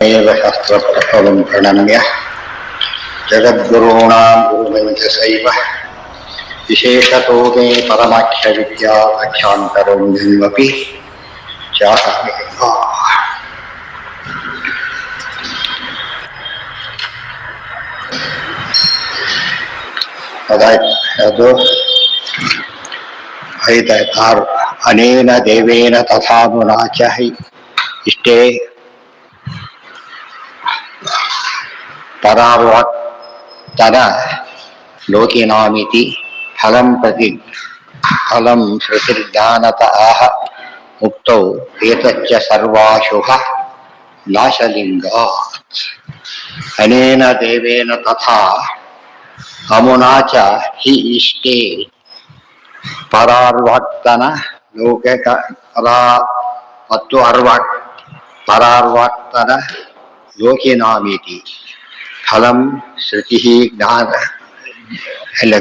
एव शास्त्रप्रभवं प्रणम्य जगद्गुरूणां गुरुमञ्जसैव विशेषतो मे परमाख्यविद्या व्याख्यान्तरौन्यमपि चाहमे। ಅದು ಐದಾರು ಅನೇನ ದೇವೇನ ತಥಾನುನಾಚ ಇಷ್ಟೇ ಪರಾರ್ವರ್ತನ ಲೋಕಿನಾಮಿತಿ ಫಲಂ ಪ್ರತಿ ಫಲಂ ಶ್ರುತಿರ್ಜ್ಞಾನತ ಆಹ ಮುಕ್ತೌ ಏತಚ್ಚ ಸರ್ವಾಶುಭ ನಾಶಲಿಂಗಾತ್ ಅನೇನ ದೇವೇನ ತಥಾ ಅಮುನಾ ಚ ಹಿ ಇಷ್ಟೇ ಪರಾರ್ವರ್ತನ ಲೌಕಿಕ ಮತ್ತು ಪರಾರ್ವರ್ತನ ಲೋಕಿನಾಮಿತಿ ಫಲಂ ಶ್ರುತಿ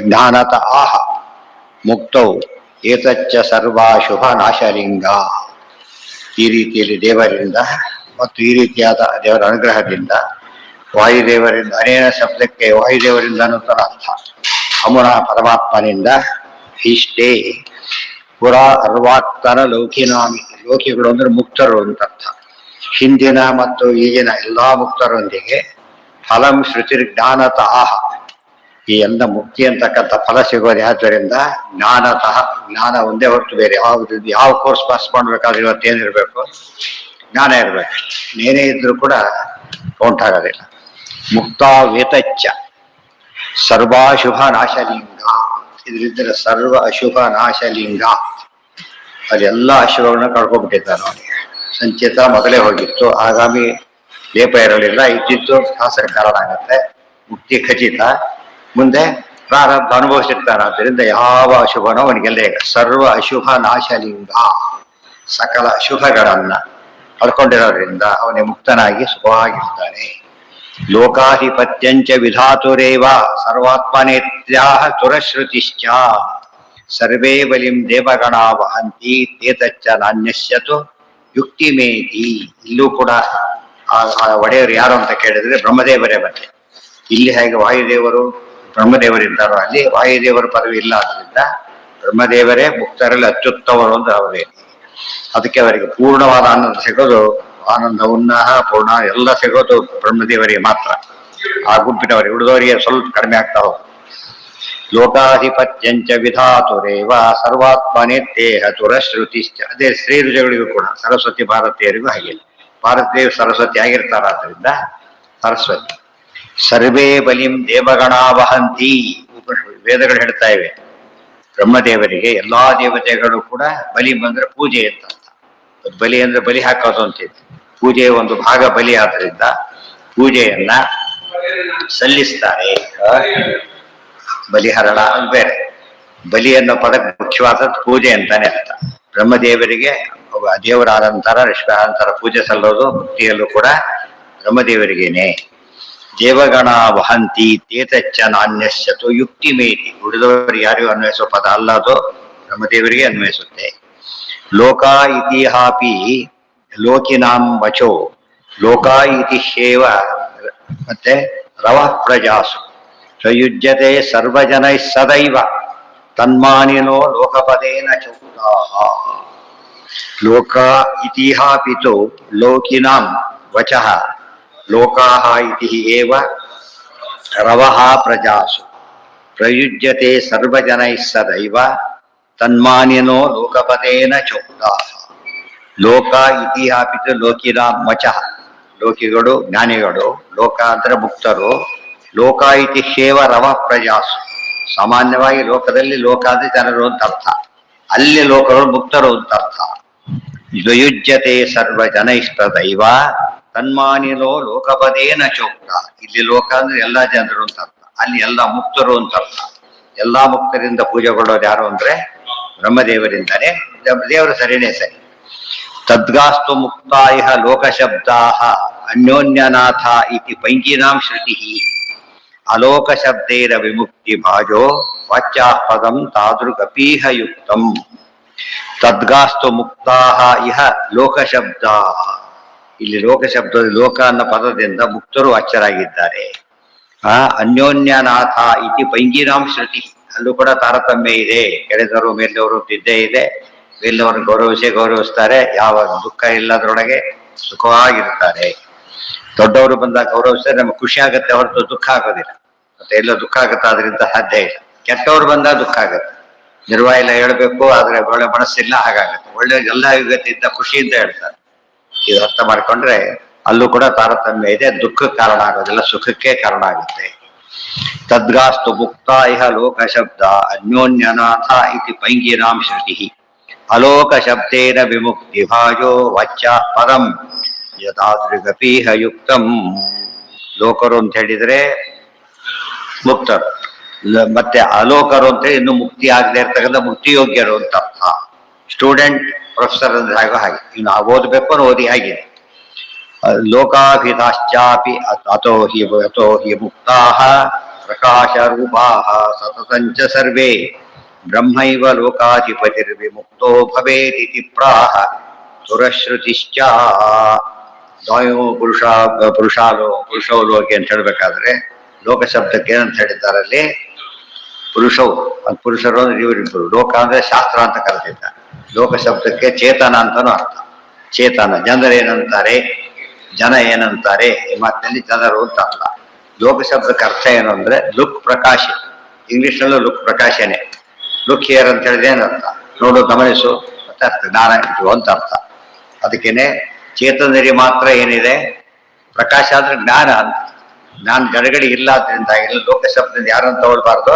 ಜ್ಞಾನತ ಆಹ ಮುಕ್ತೌ ಏತಚ್ಚ ಸರ್ವಾಶುಭ ನಾಶಲಿಂಗ. ಈ ರೀತಿಯಲ್ಲಿ ದೇವರಿಂದ ಮತ್ತು ಈ ರೀತಿಯಾದ ದೇವರ ಅನುಗ್ರಹದಿಂದ ವಾಯುದೇವರಿಂದ ಅನೇನ ಶಬ್ದಕ್ಕೆ ವಾಯುದೇವರಿಂದ ಅನ್ನೋ ಅರ್ಥ. ಅಮುನ ಪರಮಾತ್ಮನಿಂದ ಇಷ್ಟೇ ಪುರ ಅರ್ವಾಕ್ತನ ಲೌಕಿನಾಮಿ. ಲೋಕಿಗಳು ಅಂದ್ರೆ ಮುಕ್ತರು ಅಂತ ಅರ್ಥ. ಹಿಂದಿನ ಮತ್ತು ಈಗಿನ ಎಲ್ಲಾ ಮುಕ್ತರೊಂದಿಗೆ ಫಲಂ ಶ್ರುತಿರ್ಜ್ಞಾನತ ಆಹ, ಈ ಎಲ್ಲ ಮುಕ್ತಿ ಅಂತಕ್ಕಂಥ ಫಲ ಸಿಗೋದು ಯಾವ್ದರಿಂದ ಜ್ಞಾನತಃ. ಜ್ಞಾನ ಒಂದೇ ಹೊರತು ಬೇರೆ ಯಾವ ಕೋರ್ಸ್ ಪಾಸ್ ಮಾಡ್ಬೇಕಾದ್ರೆ ಇವತ್ತೇನಿರ್ಬೇಕು, ಜ್ಞಾನ ಇರ್ಬೇಕು. ಏನೇ ಇದ್ರೂ ಕೂಡ ಕೌಂಟ್ ಆಗೋದಿಲ್ಲ. ಮುಕ್ತ ವೇತಚ್ಚ ಸರ್ವಾಶುಭ ನಾಶಲಿಂಗ. ಇದರಿದ್ದರೆ ಸರ್ವ ಅಶುಭ ನಾಶಲಿಂಗ. ಅದೆಲ್ಲ ಅಶುಭಗಳನ್ನ ಕಳ್ಕೊಂಡ್ಬಿಟ್ಟಿದ್ದಾನೆ ಅವನಿಗೆ. ಸಂಚಿತ ಮೊದಲೇ ಹೋಗಿತ್ತು, ಆಗಾಮಿ ಲೇಪ ಇರಲಿಲ್ಲ. ಇದ್ದಿದ್ದು ಶಾಸ್ತ್ರ ಕಾರಣ ಆಗತ್ತೆ. ಮುಕ್ತಿ ಖಚಿತ. ಮುಂದೆ ಪ್ರಾರಬ್ಧ ಅನುಭವಿಸಿರ್ತಾನೆ. ಆದ್ದರಿಂದ ಯಾವ ಅಶುಭನೋ ಅವನಿಗೆಲ್ಲ ಸರ್ವ ಅಶುಭ ನಾಶಲಿಂಗ. ಸಕಲ ಅಶುಭಗಳನ್ನ ಕಳ್ಕೊಂಡಿರೋದ್ರಿಂದ ಅವನಿಗೆ ಮುಕ್ತನಾಗಿ ಸುಖವಾಗಿರ್ತಾನೆ. ಲೋಕಾಧಿಪತ್ಯಂಚ ವಿಧಾತುರೇವ ಸರ್ವಾತ್ಮನೇತ್ಯಾಹ ತುರಶ್ರುತಿಶ್ಚ ಸರ್ವೇ ಬಲಿಂ ದೇವಗಣಾ ವಹಂತಿ ತೇತಚ್ಚ ನಾನ್ಯಸ್ಯತು ಯುಕ್ತಿಮೇತಿ. ಇಲ್ಲೂ ಕೂಡ ಒಡೆಯರು ಯಾರು ಅಂತ ಕೇಳಿದ್ರೆ ಬ್ರಹ್ಮದೇವರೇ. ಮತ್ತೆ ಇಲ್ಲಿ ಹೇಗೆ ವಾಯುದೇವರು ಬ್ರಹ್ಮದೇವರಿದ್ದಾರೋ ಅಲ್ಲಿ ವಾಯುದೇವರ ಪದವಿ ಇಲ್ಲ. ಆದ್ರಿಂದ ಬ್ರಹ್ಮದೇವರೇ ಮುಕ್ತರಲ್ಲಿ ಅತ್ಯುತ್ತಮರು ಅಂತ ಅವರೇ. ಅದಕ್ಕೆ ಅವರಿಗೆ ಪೂರ್ಣವಾದ ಆನಂದ ಸಿಗೋದು, ಆನಂದ ಉನ್ನಾಹ ಪೂರ್ಣ ಎಲ್ಲ ಸಿಗೋದು ಬ್ರಹ್ಮದೇವರಿಗೆ ಮಾತ್ರ. ಆ ಗುಂಪಿನವರಿಗೆ, ಉಳಿದವರಿಗೆ ಸ್ವಲ್ಪ ಕಡಿಮೆ ಆಗ್ತಾ ಹೋಗ. ಲೋಕಾಧಿಪತ್ಯಂಚ ವಿಧಾತುರೇವ ಸರ್ವಾತ್ಮನೇ ತೇಹ ತುರಶ್ರುತಿಶ್ಚ. ಅದೇ ಶ್ರೀ ರುಜಗಳಿಗೂ ಕೂಡ ಸರಸ್ವತಿ ಭಾರತೀಯರಿಗೂ ಹಾಗೆ. ಭಾರತೀಯರು ಸರಸ್ವತಿ ಆಗಿರ್ತಾರ. ಆದ್ದರಿಂದ ಸರಸ್ವತಿ. ಸರ್ವೇ ಬಲಿಂ ದೇವಗಣಾ ವಹಂತಿ. ವೇದಗಳು ಹೇಳ್ತಾ ಇವೆ ಬ್ರಹ್ಮದೇವರಿಗೆ ಎಲ್ಲಾ ದೇವತೆಗಳು ಕೂಡ ಬಲಿ ಬಂದ್ರೆ ಪೂಜೆ ಅಂತ. ಬಲಿ ಅಂದ್ರೆ ಬಲಿ ಹಾಕೋದು ಅಂತಿದೆ. ಪೂಜೆಯ ಒಂದು ಭಾಗ ಬಲಿ. ಆದ್ರಿಂದ ಪೂಜೆಯನ್ನ ಸಲ್ಲಿಸ್ತಾರೆ. ಬಲಿಹರಣ ಅದು ಬೇರೆ. ಬಲಿ ಅನ್ನೋ ಪದಕ್ಕೆ ಮುಖ್ಯವಾದದ್ದು ಪೂಜೆ ಅಂತಾನೆ ಅರ್ಥ. ಬ್ರಹ್ಮದೇವರಿಗೆ ದೇವರಾದ ನಂತರ ಋಷಿಯಾದ ಪೂಜೆ ಸಲ್ಲೋದು ಮುಕ್ತಿಯಲ್ಲೂ ಕೂಡ ಬ್ರಹ್ಮದೇವರಿಗೇನೆ. ದೇವಗಣ ವಹಂತಿ ತೇತಚ್ಚ ನಾನ್ಯಸ್ಯತು ಯುಕ್ತಿ ಮೇತಿ. ಉಳಿದವರು ಯಾರಿಗೂ ಅನ್ವಯಿಸೋ ಪದ ಅಲ್ಲ, ಅದು ಬ್ರಹ್ಮದೇವರಿಗೆ ಅನ್ವಯಿಸುತ್ತೆ. ಲೋಕ ಇತಿಹಾಪಿ ಲೋಕಿನಾಂ ವಚೋ ಲೋಕ ಇತಿ ಶೇವ. ಮತ್ತೆ ರವ ಪ್ರಜಾಸು ಪ್ರಯುಜ್ಯತೆ ಸರ್ವಜನೈ ಸದೈವ ತನ್ಮಾನಿನೋ ಲೋಕಪದೇನ ಚೌತಾಹ. ಲೋಕ ಇತಿಹಾಪಿತು ಲೋಕಿನಾಂ ವಚಃ ಲೋಕಾಹ ಇತಿ ಏವ ರವಃ ಪ್ರಜಾಸು ಪ್ರಯುಜ್ಯತೆ ಸರ್ವಜನೈ ಸದೈವ ತನ್ಮಾನಿನೋ ಲೋಕಪದೇನ ಚೌತಾಹ. ಲೋಕ ಇತಿಹಾಪಿತು ಲೋಕಿನಾಂ ವಚಃ. ಲೋಕಿಗಳು ಜ್ಞಾನಿಗಳು, ಲೋಕ ಅಂದ್ರೆ ಮುಕ್ತರು. ಲೋಕ ಇತಿ ಶೇವ ರವ ಪ್ರಜಾಸು. ಸಾಮಾನ್ಯವಾಗಿ ಲೋಕದಲ್ಲಿ ಲೋಕ ಅಂದ್ರೆ ಜನರು ಅಂತ ಅರ್ಥ. ಅಲ್ಲಿ ಲೋಕಗಳು ಮುಕ್ತರು ಅಂತ ಅರ್ಥ. ದ್ವಯುಜ್ಯತೆ ಸರ್ವಜನೈಸ್ತದೈವ ತನ್ಮಾನಿನೋ ಲೋಕಪದೇನ ಚೋಕ್ತ. ಇಲ್ಲಿ ಲೋಕ ಅಂದ್ರೆ ಎಲ್ಲಾ ಜನರು ಅಂತ ಅರ್ಥ. ಅಲ್ಲಿ ಎಲ್ಲ ಮುಕ್ತರು ಅಂತ ಅರ್ಥ. ಎಲ್ಲಾ ಮುಕ್ತರಿಂದ ಪೂಜೆಗೊಳ್ಳೋದು ಯಾರು ಅಂದ್ರೆ ಬ್ರಹ್ಮದೇವರಿಂದಾನೆ. ದೇವರು ಸರಿನೇ ಸರಿ. ತದ್ಗಾಸ್ತು ಮುಕ್ತಾ ಇಹ ಲೋಕಶಬ್ದಾ ಅನ್ಯೋನ್ಯನಾಥ ಇತಿ ಪೈಂಗಿನಾಂ ಶ್ರುತಿ. ಅಲೋಕ ಶಬ್ದೇನ ವಿಮುಕ್ತಿ ಭಾಜೋ ವಾಚ್ಯಾಪದಂ ತಾದೃಗಪೀಹ ಯುಕ್ತಂ. ತದ್ಗಾಸ್ತು ಮುಕ್ತಾ ಇಹ ಲೋಕಶಬ್ದಾ. ಇಲ್ಲಿ ಲೋಕ ಶಬ್ದ ಲೋಕ ಅನ್ನೋ ಪದದಿಂದ ಮುಕ್ತರು ಅಚ್ಚರಾಗಿದ್ದಾರೆ. ಅನ್ಯೋನ್ಯನಾಥ ಇತಿ ಪೈಂಗಿನಾಂ ಶ್ರುತಿ, ಅಲ್ಲೂ ಕೂಡ ತಾರತಮ್ಯ ಇದೆ. ಕೆಳದವರು ಮೇಲವರು ಇದ್ದೇ ಇದೆ. ಮೇಲವ್ರನ್ನ ಗೌರವಿಸ್ತಾರೆ, ಯಾವ ದುಃಖ ಇಲ್ಲದ್ರೊಳಗೆ ಸುಖವಾಗಿರ್ತಾರೆ. ದೊಡ್ಡವರು ಬಂದಾಗ ಗೌರವಿಸಿದ್ರೆ ನಮ್ಗೆ ಖುಷಿ ಆಗುತ್ತೆ ಹೊರತು ದುಃಖ ಆಗೋದಿಲ್ಲ. ಮತ್ತೆ ಎಲ್ಲ ದುಃಖ ಆಗುತ್ತೆ, ಅದರಿಂದ ಸಾಧ್ಯ ಇಲ್ಲ. ಕೆಟ್ಟವ್ರು ಬಂದಾಗ ದುಃಖ ಆಗುತ್ತೆ, ನಿರ್ವಾಹ ಹೇಳ್ಬೇಕು, ಆದ್ರೆ ಒಳ್ಳೆ ಮನಸ್ಸಿಲ್ಲ, ಹಾಗಾಗುತ್ತೆ. ಒಳ್ಳೆ ಎಲ್ಲ ಯುಗತಿದ್ದ ಖುಷಿಯಿಂದ ಹೇಳ್ತಾರೆ. ಇದು ಅರ್ಥ ಮಾಡ್ಕೊಂಡ್ರೆ ಅಲ್ಲೂ ಕೂಡ ತಾರತಮ್ಯ ಇದೆ. ದುಃಖಕ್ಕೆ ಕಾರಣ ಆಗೋದಿಲ್ಲ, ಸುಖಕ್ಕೆ ಕಾರಣ ಆಗುತ್ತೆ. ತದ್ಗಾಸ್ತು ಮುಕ್ತ ಇಹ ಲೋಕ ಶಬ್ದ ಅನ್ಯೋನ್ಯನಾಥ ಇತಿ ಪೈಂಗಿನಾಂ ಶ್ರುತಿ ಅಲೋಕ ಶಬ್ದೇನ ವಿಮುಕ್ತಿ ಭಾಜೋ ವಾಚ್ಯ ಪರಂ ಯದಾದೃಗಪೀಹ ಯುಕ್ತಂ. ಲೋಕರು ಅಂತ ಹೇಳಿದ್ರೆ ಮುಕ್ತರು, ಮತ್ತೆ ಅಲೋಕರು ಅಂತ ಇನ್ನು ಮುಕ್ತಿ ಆಗದೆ ಇರ್ತಕ್ಕಂಥ ಮುಕ್ತಿಯೋಗ್ಯರು ಅಂತ ಅರ್ಥ. ಸ್ಟೂಡೆಂಟ್ ಪ್ರೊಫೆಸರ್ ಅಂದ್ರೆ ಹಾಗೆ ಇನ್ನು ಓದಬೇಕು ಓದಿ ಹಾಗೆ. ಲೋಕಾಭಿಧಾಶ್ಚಾಪಿ ಅತೋ ಹಿ ಮುಕ್ತಾಃ ಪ್ರಕಾಶ ರೂಪಾಃ ಸತತಂಚ ಸರ್ವೇ ಬ್ರಹ್ಮೈವ ಲೋಕಾಧಿಪತಿರ್ವಿಮುಕ್ತೋ ಭವೇದಿತಿ ಪ್ರಾಹ ಸುರಶ್ರುತಿಶ್ಚ. ದ್ವಯೋ ಪುರುಷೋ ಲೋಕೆ ಅಂತ ಹೇಳ್ಬೇಕಾದ್ರೆ ಲೋಕ ಶಬ್ದಕ್ಕೆ ಏನಂತ ಹೇಳಿದ್ದಾರೆ ಅಲ್ಲಿ? ಪುರುಷವು, ಪುರುಷರು ಅಂದ್ರೆ ಇವರಿಬ್ಬರು. ಲೋಕ ಅಂದ್ರೆ ಶಾಸ್ತ್ರ ಅಂತ ಕರೆದಿದ್ದಾರೆ. ಲೋಕ ಶಬ್ದಕ್ಕೆ ಚೇತನ ಅಂತಾನು ಅರ್ಥ. ಚೇತನ ಜನರೇನಂತಾರೆ, ಜನ ಏನಂತಾರೆ, ಈ ಮಾತಿನಲ್ಲಿ ಜನರು ಅಂತ ಅರ್ಥ. ಲೋಕ ಶಬ್ದಕ್ಕೆ ಅರ್ಥ ಏನು ಅಂದ್ರೆ ಲುಕ್ ಪ್ರಕಾಶ. ಇಂಗ್ಲಿಷ್ನಲ್ಲೂ ಲುಕ್ ಪ್ರಕಾಶನೇ. ಲುಕ್ ಹಿಯರ್ ಅಂತ ಹೇಳಿದ್ರೆ ಏನರ್ಥ? ನೋಡು, ಗಮನಿಸು ಮತ್ತೆ ಅರ್ಥ, ಜ್ಞಾನ ಇಟ್ಟು ಅಂತ ಅರ್ಥ. ಅದಕ್ಕೇನೆ ಚೇತನರಿ ಮಾತ್ರ ಏನಿದೆ ಪ್ರಕಾಶ ಅಂದ್ರೆ ಜ್ಞಾನ ಅಂತ. ಜ್ಞಾನ ಜನಗಡೆ ಇಲ್ಲ, ಆದ್ರಿಂದ ಲೋಕ ಶಬ್ದದಿಂದ ಯಾರನ್ನು ತಗೊಳ್ಬಾರ್ದು?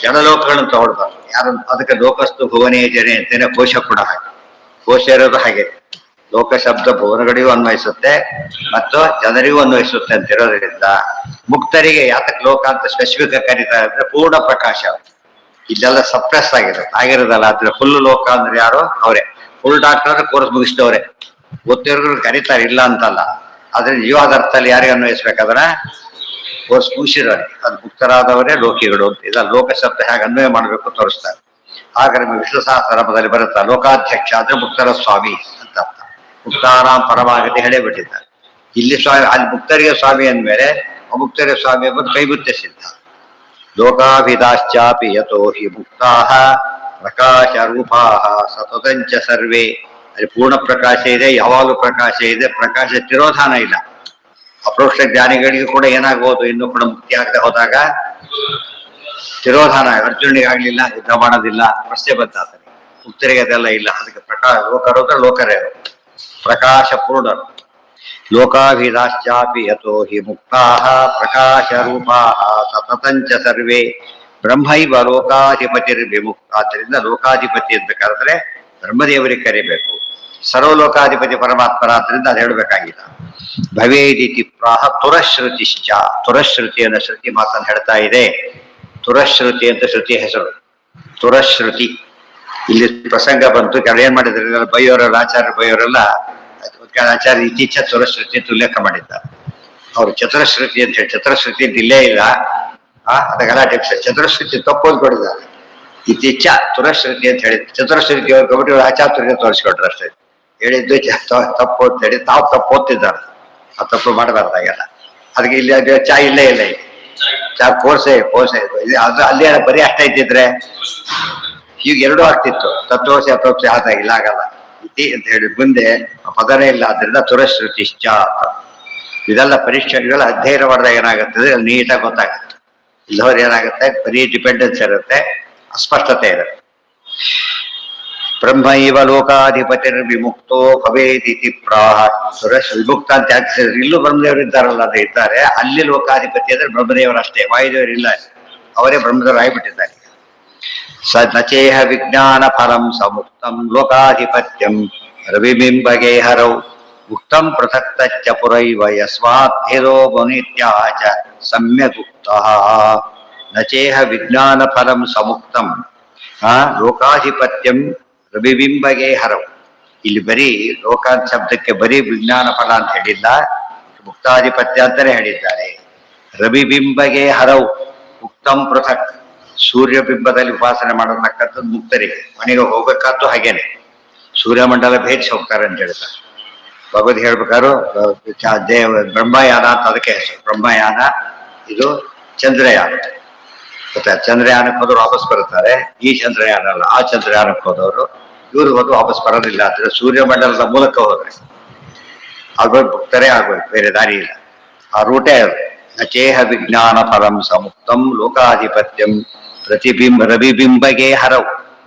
ಜನಲೋಕಗಳನ್ನು ತಗೊಳ್ಬಾರ್ದು. ಯಾರನ್ನು? ಅದಕ್ಕೆ ಲೋಕಸ್ತು ಭುವನೇ ಜನೆ ಅಂತೇನೆ ಕೋಶ ಕೂಡ ಹಾಗೆ. ಕೋಶ ಇರೋದು ಹಾಗೆ. ಲೋಕ ಶಬ್ದ ಭುವನಗಳಿಗೂ ಅನ್ವಯಿಸುತ್ತೆ ಮತ್ತು ಜನರಿಗೂ ಅನ್ವಯಿಸುತ್ತೆ ಅಂತ ಇರೋದ್ರಿಂದ ಮುಕ್ತರಿಗೆ ಯಾತಕ್ಕೆ ಲೋಕ ಅಂತ ಸ್ಪೆಸಿಫಿಕ್ ಆಗಿ ಕರೀತಾರೆ ಅಂದ್ರೆ ಪೂರ್ಣ ಪ್ರಕಾಶ. ಇಲ್ಲೆಲ್ಲ ಸಪ್ರೆಸ್ ಆಗಿರೋದಲ್ಲ. ಆದ್ರೆ ಫುಲ್ ಲೋಕ ಅಂದ್ರೆ ಯಾರು? ಅವರೇ. ಫುಲ್ ಡಾಕ್ಟರ್ ಕೋರ್ಸ್ ಮುಗಿಸಿದವ್ರೆ, ಗೊತ್ತಿರೋರು ಕರೀತಾರೆ, ಇಲ್ಲ ಅಂತಲ್ಲ. ಆದ್ರೆ ನಿಜವಾದ ಅರ್ಥದಲ್ಲಿ ಯಾರಿಗೆ ಅನ್ವಯಿಸ್ಬೇಕಾದ್ರೆ ಕೋರ್ಸ್ ಮುಗಿಸಿರೋರೆ, ಅದು ಮುಕ್ತರಾದವರೇ ಲೋಕಿಗಳು ಅಂತ. ಇಲ್ಲ ಲೋಕ ಶಬ್ದ ಹೇಗೆ ಅನ್ವಯ ಮಾಡಬೇಕು ತೋರಿಸ್ತಾರೆ. ಆಗ ನಮಗೆ ವಿಷ್ಣು ಸಹಸ್ರನಾಮದಲ್ಲಿ ಬರುತ್ತಾ ಲೋಕಾಧ್ಯಕ್ಷ ಅಂದ್ರೆ ಮುಕ್ತರ ಸ್ವಾಮಿ ಅಂತ ಅರ್ಥ. ಮುಕ್ತಾರಾಮ್ ಪರಮಾಗತಿ ಹೇಳೇ ಬಿಟ್ಟಿದ್ದಾರೆ. ಇಲ್ಲಿ ಸ್ವಾಮಿ, ಅಲ್ಲಿ ಮುಕ್ತರಿಗೆ ಸ್ವಾಮಿ ಅಂದ್ಮೇಲೆ ಅಮುಕ್ತರಿಗೆ ಸ್ವಾಮಿ ಎಂಬುದು ಕೈಬುತ್ತೆ ಸಿದ್ಧ. ಲೋಕಾಭಿಧಾಶ್ಚಾಪಿ ಯತೋ ಹಿ ಮುಕ್ತಾಃ ಪ್ರಕಾಶ ರೂಪಾಃ ಸತತಂಚ ಸರ್ವೇ. ಅಲ್ಲಿ ಪೂರ್ಣ ಪ್ರಕಾಶ ಇದೆ, ಯಾವಾಗಲೂ ಪ್ರಕಾಶ ಇದೆ, ಪ್ರಕಾಶ ತಿರೋಧಾನ ಇಲ್ಲ. ಅಪ್ರೋಕ್ಷ ಜ್ಞಾನಿಗಳಿಗೂ ಕೂಡ ಏನಾಗ್ಬೋದು, ಇನ್ನೂ ಕೂಡ ಮುಕ್ತಿ ಆಗದೆ ಹೋದಾಗ ತಿರೋಧಾನ. ಅರ್ಜುನಿಗೆ ಆಗ್ಲಿಲ್ಲ, ಯುದ್ಧ ಮಾಡೋದಿಲ್ಲ, ಪ್ರಶ್ನೆ ಬಂತಾತನೆ. ಮುಕ್ತರಿಗೆ ಅದೆಲ್ಲ ಇಲ್ಲ. ಅದಕ್ಕೆ ಪ್ರಕಾಶ ಲೋಕರು ಅಂದ್ರೆ ಲೋಕರೇ ಪ್ರಕಾಶ ಪೂರ್ಣರು. ಲೋಕಾಭಿಧಾಶ್ಚಾಪಿ ಯತೋ ಹಿ ಮುಕ್ತಾಃ ಪ್ರಕಾಶ ರೂಪಾಃ ಸತತಂಚ ಸರ್ವೇ ಬ್ರಹ್ಮೈವ ಲೋಕಾಧಿಪತಿರ್ವಿಮುಕ್ತ. ಆದ್ದರಿಂದ ಲೋಕಾಧಿಪತಿ ಅಂತ ಕರೆದ್ರೆ ಬ್ರಹ್ಮದೇವರಿಗೆ ಕರಿಬೇಕು. ಸರ್ವಲೋಕಾಧಿಪತಿ ಪರಮಾತ್ಮರಾದ್ರಿಂದ ಅದು ಹೇಳಬೇಕಾಗಿಲ್ಲ. ಭವೇದಿತಿ ಪ್ರಾಹ ತುರಶ್ರುತಿಶ್ಚ. ತುರಶ್ರುತಿ ಅನ್ನೋ ಶ್ರುತಿ ಮಾತನ್ನು ಹೇಳ್ತಾ ಇದೆ. ತುರಶ್ರುತಿ ಅಂತ ಶ್ರುತಿ ಹೆಸರು, ತುರಶ್ರುತಿ. ಇಲ್ಲಿ ಪ್ರಸಂಗ ಬಂತು, ಕೆಲ ಏನ್ ಮಾಡಿದ್ರೆ ಬೈಯೋರೆಲ್ಲ, ಆಚಾರ್ಯ ಬೈಯೋರೆಲ್ಲ ಆಚಾರ್ಯ ಇತ್ತೀಚ ತುರಶ್ರುತಿ ಅಂತ ಉಲ್ಲೇಖ ಮಾಡಿದ್ದಾರೆ. ಅವ್ರು ಚತುರಶ್ರುತಿ ಅಂತ ಹೇಳಿ, ಚತುರಶ್ರುತಿ ಅಂತ ಇಲ್ಲೇ ಇಲ್ಲ. ಅದಕ್ಕೆಲ್ಲ ಚತುರಶ್ರುತಿ ತಪ್ಪೋದು ಕೊಡಿದ್ದಾರೆ. ಇತ್ತೀಚ ತುರಶ್ರುತಿ ಅಂತ ಹೇಳಿ ಚತುರಶ್ರುತಿ ಅವ್ರು ಕಬಡ್ಡಿ ಆಚಾರ್ಯ ತೋರಿಸ್ಕೊಟ್ರು ಅಷ್ಟೇ. ಹೇಳಿದ್ದು ತಪ್ಪು ಅಂತ ಹೇಳಿ ತಾವು ತಪ್ಪು ಓದ್ತಿದ್ದಾರೆ. ಆ ತಪ್ಪು ಮಾಡಬಾರ್ದಾಗೆಲ್ಲ. ಅದಕ್ಕೆ ಇಲ್ಲಿ ಚಾ ಇಲ್ಲೇ ಇಲ್ಲ. ಚಾ ಕೋರ್ಸೆ ಅದು ಅಲ್ಲಿ ಬರೀ ಅಷ್ಟ ಇದ್ದಿದ್ರೆ ಈಗ ಎರಡೂ ಆಗ್ತಿತ್ತು. ತತ್ವೋಸಿ ಅತೋಪ್ಸಿ ಆದಾಗಿಲ್ಲ, ಆಗಲ್ಲ. ಇತಿ ಅಂತ ಹೇಳಿ ಮುಂದೆ ಪದನೇ ಇಲ್ಲ. ಆದ್ರಿಂದ ತುರಶ್ರುತಿಶ್ಚ. ಇದೆಲ್ಲ ಪರೀಕ್ಷೆ, ಇವೆಲ್ಲ ಅಧ್ಯಯನ ಮಾಡಿದಾಗ ಏನಾಗುತ್ತದೆ, ಅಲ್ಲಿ ನೀಟಾಗಿ ಗೊತ್ತಾಗುತ್ತೆ. ಇಲ್ಲವ್ರು ಏನಾಗುತ್ತೆ, ಬರೀ ಡಿಪೆಂಡೆನ್ಸ್ ಇರುತ್ತೆ, ಅಸ್ಪಷ್ಟತೆ ಇರುತ್ತೆ. ಬ್ರಹ್ಮೈವ ಲೋಕಾಧಿಪತಿರ್ ವಿಮುಕ್ತೋ ಭವೇದಿತಿ ಪ್ರಾಹ. ವಿಮುಕ್ತ ಅಂತ ಯಾಕೆ ಇಲ್ಲೂ ಬ್ರಹ್ಮದೇವರು ಇದ್ದಾರಲ್ಲ, ಅದು ಇದ್ದಾರೆ. ಅಲ್ಲಿ ಲೋಕಾಧಿಪತಿ ಅಂದ್ರೆ ಬ್ರಹ್ಮದೇವರು ಅಷ್ಟೇ, ವಾಯುದೇವರು ಇಲ್ಲ. ಅವರೇ ಬ್ರಹ್ಮದೇವರು ಆಗಿಬಿಟ್ಟಿದ್ದಾರೆ. ಸ ನಚೇಹ ವಿಜ್ಞಾನ ಫಲಂ ಸಮುಕ್ತಂ ಲೋಕಾಧಿಪತ್ಯಂ ರವಿಬಿಂಬಗೆ ಹರೌ ಉಕ್ತಂ ಪೃಥಕ್ತಚ್ಚ ಪುರೈವ ಯಸ್ಮಾತ್ ಭೇದೋ ಮುನಿತ್ಯಾಚ ಸಮ್ಯಗುಕ್ತಃ. ನಚೇಹ ವಿಜ್ಞಾನ ಫಲಂ ಸಮುಕ್ತಂ ಲೋಕಾಧಿಪತ್ಯಂ ರವಿಬಿಂಬಗೆ ಹರವು. ಇಲ್ಲಿ ಬರೀ ಲೋಕಾಂತ ಶಬ್ದಕ್ಕೆ ಬರೀ ವಿಜ್ಞಾನ ಫಲ ಅಂತ ಹೇಳಿಲ್ಲ, ಮುಕ್ತಾಧಿಪತ್ಯ ಅಂತಾನೆ ಹೇಳಿದ್ದಾರೆ. ರವಿಬಿಂಬಗೆ ಹರವು ಉಕ್ತಂ ಪೃಥಕ್. ಸೂರ್ಯಬಿಂಬದಲ್ಲಿ ಉಪಾಸನೆ ಮಾಡತಕ್ಕಂಥದ್ದು ಮುಕ್ತರಿಗೆ. ಮನೆಗೆ ಹೋಗಬೇಕಾದ್ದು ಹಾಗೇನೆ, ಸೂರ್ಯಮಂಡಲ ಭೇದಿಸಿ ಹೋಗ್ತಾರೆ ಅಂತ ಹೇಳ್ತಾರೆ. ಭಗವದ್ ಹೇಳ್ಬೇಕಾದ್ರು ಬ್ರಹ್ಮಯಾನ ಅಂತ ಅದಕ್ಕೆ ಹೆಸರು. ಬ್ರಹ್ಮಯಾನ, ಇದು ಚಂದ್ರಯಾನ. ಮತ್ತೆ ಚಂದ್ರಯಾನಕ್ಕೆ ಹೋದವರು ವಾಪಸ್ ಬರುತ್ತಾರೆ. ಈ ಚಂದ್ರಯಾನ ಅಲ್ಲ, ಆ ಚಂದ್ರಯಾನಕ್ಕೆ ಹೋದವರು. ಇವರು ಹೋದ್ರು ವಾಪಸ್ ಬರೋದಿಲ್ಲ. ಅಂದ್ರೆ ಸೂರ್ಯಮಂಡಲದ ಮೂಲಕ ಹೋದ್ರೆ ಆಗೋಗಿ ಭಕ್ತರೇ ಆಗೋದು, ಬೇರೆ ದಾರಿ ಇಲ್ಲ. ಆ ರೂಟೇ ಅದು. ನಚೇಹ ವಿಜ್ಞಾನ ಫಲಂ ಸಮುಕ್ತಂ ಲೋಕಾಧಿಪತ್ಯಂ ರವಿಬಿಂಬಗೆ ಹರವು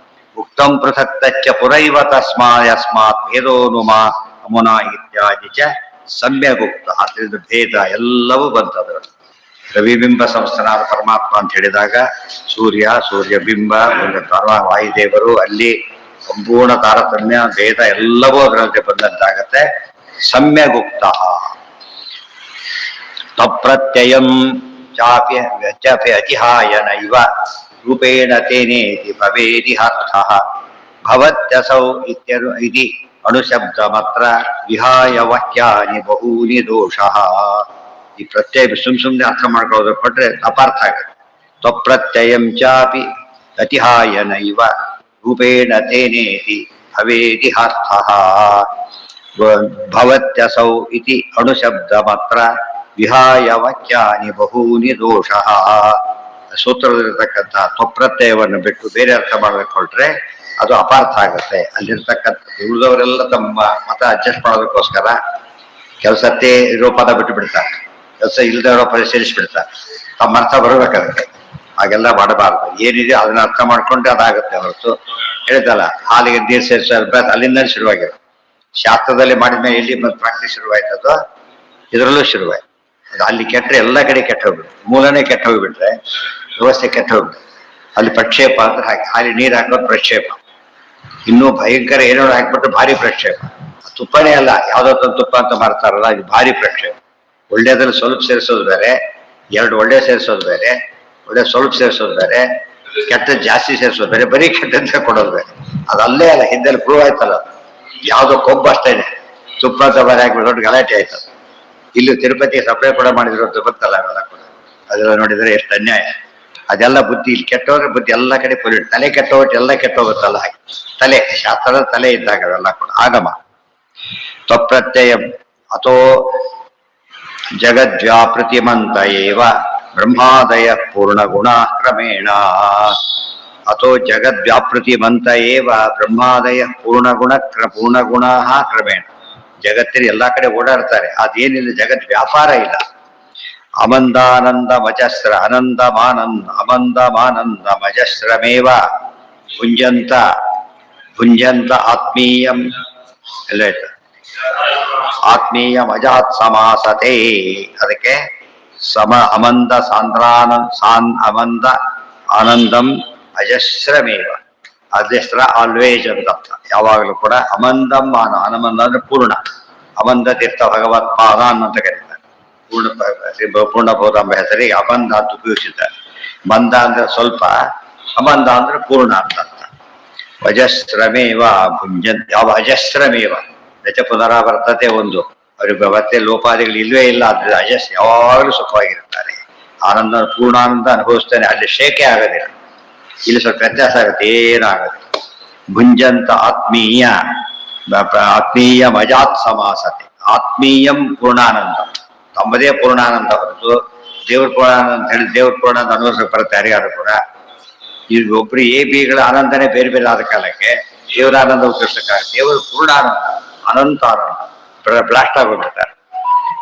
ಉಕ್ತಂ ಪೃಥಕ್ ತಚ್ಚ ಪುರೈವ ತಸ್ಮಾತ್ ಭೇದೋನುಮಾ ಅಮುನ ಇತ್ಯಾದಿ ಚ ಸಮ್ಯಗುಕ್ತ. ಅದರಿಂದ ಭೇದ ಎಲ್ಲವೂ ಬಂತದ್ರಲ್ಲಿ. ರವಿಬಿಂಬ ಸಂಸ್ಥಾನ ಪರಮಾತ್ಮ ಅಂತ ಹೇಳಿದಾಗ ಸೂರ್ಯಬಿಂಬ, ವಾಯುದೇವರು, ಅಲ್ಲಿ ಸಂಪೂರ್ಣ ತಾರತಮ್ಯ ಭೇದ ಎಲ್ಲವೂ ಅದರಲ್ಲಿ ಬಂದಂತಾಗತ್ತೆ. ಸಮ್ಯಗುಕ್ತ ತಪ್ರತ್ಯಯಂ ಚಾಪಿ ಅತಿಹಾಯ ನೈವ ರೂಪೇಣ ತೇನೇತಿ ಭವೇದಿಹಾರ್ಥಃ ಭವತ್ಯಸೌ ಇತಿ ಅಣುಶಬ್ದ ಮಾತ್ರ ವಿಹಾಯ ವಾಕ್ಯಾನಿ ಬಹೂನಿ ದೋಷಃ. ಈ ಪ್ರತ್ಯಯ ಸುಮ್ನೆ ಅರ್ಥ ಮಾಡ್ಕೊಳ್ಳೋದ್ರ ಕೊಟ್ರೆ ಅಪಾರ್ಥ ಆಗುತ್ತೆ. ತ್ವಪ್ರತ್ಯಯಂ ಚಾಪಿ ಅತಿಹಾಯ ನೈವ ರೂಪೇಣ ತೇನೇತಿ ಭವೇದಿಹಾರ್ಥಃ ಭವತ್ಯಸೌ ಇತಿ ಅಣುಶಬ್ದ ಮಾತ್ರ ವಿಹಾಯ ವಾಕ್ಯಾನಿ ಬಹೂನಿ ದೋಷಃ. ಸೂತ್ರದಲ್ಲಿರ್ತಕ್ಕಂಥ ತ್ವಪ್ರತ್ಯಯವನ್ನು ಬಿಟ್ಟು ಬೇರೆ ಅರ್ಥ ಮಾಡಬೇಕು ಹೊರಟ್ರೆ ಅದು ಅಪಾರ್ಥ ಆಗುತ್ತೆ. ಅಲ್ಲಿರ್ತಕ್ಕಂಥ ಉಳಿದವರೆಲ್ಲ ತಮ್ಮ ಮತ ಅಡ್ಜಸ್ಟ್ ಮಾಡೋದಕ್ಕೋಸ್ಕರ ಕೆಲಸತ್ತೆ ಇರೋ ಪದ ಬಿಟ್ಟು ಬಿಡ್ತಾರೆ, ಕೆಲಸ ಇಲ್ಲದೆ ಇರೋ ಪದ ಸೇರಿಸ್ಬಿಡ್ತಾರೆ. ತಮ್ಮ ಅರ್ಥ ಬರಬೇಕು ಅದಕ್ಕೆ. ಹಾಗೆಲ್ಲ ಮಾಡಬಾರ್ದು. ಏನಿದೆ ಅದನ್ನ ಅರ್ಥ ಮಾಡ್ಕೊಂಡ್ರೆ ಅದಾಗುತ್ತೆ ಹೊರತು ಹೇಳಿದಲ್ಲ, ಹಾಲಿಗೆ ನೀರು ಸೇರಿಸೋ ಅಲ್ಲಿಂದ ಶುರುವಾಗಿರೋ. ಶಾಸ್ತ್ರದಲ್ಲಿ ಮಾಡಿದ್ಮೇಲೆ ಎಲ್ಲಿ ಪ್ರಾಕ್ಟೀಸ್ ಶುರುವಾಯ್ತದೋ ಇದರಲ್ಲೂ ಶುರುವಾಯ್ತು. ಅದು ಅಲ್ಲಿ ಕೆಟ್ಟರೆ ಎಲ್ಲ ಕಡೆ ಕೆಟ್ಟ ಹೋಗ್ಬಿಡುತ್ತೆ. ಮೂಲನೇ ಕೆಟ್ಟ ಹೋಗ್ಬಿಟ್ರೆ ವ್ಯವಸ್ಥೆ ಕೆಟ್ಟ ಹೋಗ್ಬಿಡುತ್ತೆ. ಅಲ್ಲಿ ಪ್ರಕ್ಷೇಪ ಅಂತ ಹಾಕಿ ಹಾಲಿ ನೀರು ಹಾಕೋದು ಪ್ರಕ್ಷೇಪ. ಇನ್ನೂ ಭಯಂಕರ ಏನೋ ಹಾಕ್ಬಿಟ್ಟು ಭಾರಿ ಪ್ರಕ್ಷೇಪ. ತುಪ್ಪನೇ ಅಲ್ಲ, ಯಾವುದೋ ತುಪ್ಪ ಅಂತ ಮಾಡ್ತಾರಲ್ಲ, ಇದು ಭಾರಿ ಪ್ರಕ್ಷೇಪ. ಒಳ್ಳೆಯದ್ರಲ್ಲಿ ಸ್ವಲ್ಪ ಸೇರಿಸೋದು ಬೇರೆ, ಎರಡು ಒಳ್ಳೆ ಸೇರಿಸೋದು ಬೇರೆ, ಒಳ್ಳೆ ಸ್ವಲ್ಪ ಸೇರಿಸೋದು ಬೇರೆ, ಕೆಟ್ಟ ಜಾಸ್ತಿ ಸೇರಿಸೋದು ಬೇರೆ, ಬರೀ ಕೆಟ್ಟಂತ ಕೊಡೋದು ಬೇರೆ. ಅದು ಅಲ್ಲೇ ಅಲ್ಲ, ಹಿಂದೆ ಪ್ರೂವ್ ಆಯ್ತಲ್ಲ. ಯಾವುದೋ ಕೊಬ್ಬು ಅಷ್ಟೇನೆ, ತುಪ್ಪ ಅಂತ ಬೇರೆ ಹಾಕ್ಬಿಟ್ಟು ದೊಡ್ಡ ಗಲಾಟೆ ಆಯ್ತಲ್ಲ. ಇಲ್ಲಿ ತಿರುಪತಿ ಸಪ್ಲೈ ಕೂಡ ಮಾಡಿದ್ರು ಅಂತ ಗೊತ್ತಲ್ಲ, ಅವೆಲ್ಲ ಕೂಡ ಅದೆಲ್ಲ ನೋಡಿದ್ರೆ ಎಷ್ಟು ಅನ್ಯಾಯ. ಅದೆಲ್ಲ ಬುದ್ಧಿ ಇಲ್ಲಿ ಕೆಟ್ಟೋದ್ರೆ ಬುದ್ಧಿ ಎಲ್ಲ ಕಡೆ ಪೊಲ್ಯೂಟ್. ತಲೆ ಕೆಟ್ಟೋಗ್ಬಿಟ್ಟು ಎಲ್ಲ ಕೆಟ್ಟೋಗುತ್ತಲ್ಲ ಹಾಗೆ. ತಲೆ ಶಾಸ್ತ್ರದ ತಲೆ ಇದ್ದಾಗ ಅವೆಲ್ಲ ಕೂಡ ಆಗಮ. ತ್ವಪ್ರತ್ಯಯ ಅಥೋ ಜಗದ್ವ್ಯಾಪೃತಿಮಂತ ಏವ ಬ್ರಹ್ಮಾದಯ ಪೂರ್ಣಗುಣ ಕ್ರಮೇಣ. ಅಥೋ ಜಗದ್ವ್ಯಾಪೃತಿಮಂತ ಏವ ಬ್ರಹ್ಮಾದಯ ಪೂರ್ಣಗುಣ ಕ್ರಮೇಣ. ಜಗತ್ತಿನ ಎಲ್ಲಾ ಕಡೆ ಓಡಾಡ್ತಾರೆ. ಅದೇನಿಲ್ಲ, ಜಗತ್ ವ್ಯಾಪಾರ ಇಲ್ಲ. ಅಮಂದಾನಂದ ಮಜಸ್ರ ಅಮಂದಮಾನಂದ ಮಜಸ್ರಮೇವ ಭುಂಜಂತ ಆತ್ಮೀಯಂ ಎಲ್ಲ ಆತ್ಮೀಯ ಮಜಾತ್ ಸಮಾಸತೆ. ಅದಕ್ಕೆ ಅಮಂದ ಅಮಂದ ಆನಂದಂ ಅಜಸ್ರಮೇವ. ಅಜಸ್ರ ಆಲ್ವೇಜ್ ಅಂತ ಅರ್ಥ. ಯಾವಾಗಲೂ ಕೂಡ ಅಮಂದಂ ಆನಂದ ಅಂದ್ರೆ ಪೂರ್ಣ. ಅಮಂದ ತೀರ್ಥ ಭಗವತ್ ಪಾದಾನ್ ಅಂತ ಕರೀತಾರೆ. ಪೂರ್ಣಬೋಧ ಎಂಬ ಹೆಸರಿಗೆ ಅಮಂದ ಅಂತ ಉಪಯೋಗಿಸಿದ್ದಾರೆ. ಮಂದ ಅಂದ್ರೆ ಸ್ವಲ್ಪ, ಅಮಂದ ಅಂದ್ರೆ ಪೂರ್ಣ ಅಂತ ಅರ್ಥ. ಅಜಸ್ರಮೇವ ಭುಂಜನ್, ಯಾವ ಅಜಸ್ರಮೇವ ನಚ ಪುನರಾವರ್ತತೆ ಒಂದು. ಅವ್ರಿಗೆ ಮತ್ತೆ ಲೋಪಾದಿಗಳು ಇಲ್ವೇ ಇಲ್ಲ. ಆದ್ರೆ ಯಾವಾಗಲೂ ಸುಖವಾಗಿರ್ತಾರೆ. ಆನಂದ ಪೂರ್ಣಾನಂದ ಅನುಭವಿಸ್ತಾನೆ. ಅಲ್ಲಿ ಶೇಕೆ ಆಗೋದಿಲ್ಲ. ಇಲ್ಲಿ ಸ್ವಲ್ಪ ವ್ಯತ್ಯಾಸ ಆಗುತ್ತೆ, ಏನಾಗುತ್ತೆ. ಭುಂಜಂತ ಆತ್ಮೀಯ ಮಜಾತ್ ಸಮಾಸತೆ. ಆತ್ಮೀಯಂ ಪೂರ್ಣಾನಂದ, ತಮ್ಮದೇ ಪೂರ್ಣಾನಂದ ಹೊರತು ದೇವ್ರ ಪೂರ್ಣಾನಂದ ಅಂತ ಹೇಳಿ ದೇವ್ರ ಪೂರ್ಣಾನಂದ ಅನುಭವಿಸಕ್ಕೆ ಬರುತ್ತೆ ಯಾರಿಗಾರು ಕೂಡ. ಈಗ ಒಬ್ರು ಬಿಗಳ ಆನಂದನೇ ಬೇರೆ ಬೇರೆ ಆದ ಕಾಲಕ್ಕೆ ದೇವರ ಆನಂದ ಉಪಯೋಗಿಸಕ್ಕಾಗುತ್ತೆ. ದೇವರ ಪೂರ್ಣಾನಂದ, ಅನಂತ ಆನಂದ ಬ್ಲಾಸ್ಟ್ ಆಗೋಗ್ಬಿಡ್ತಾರೆ.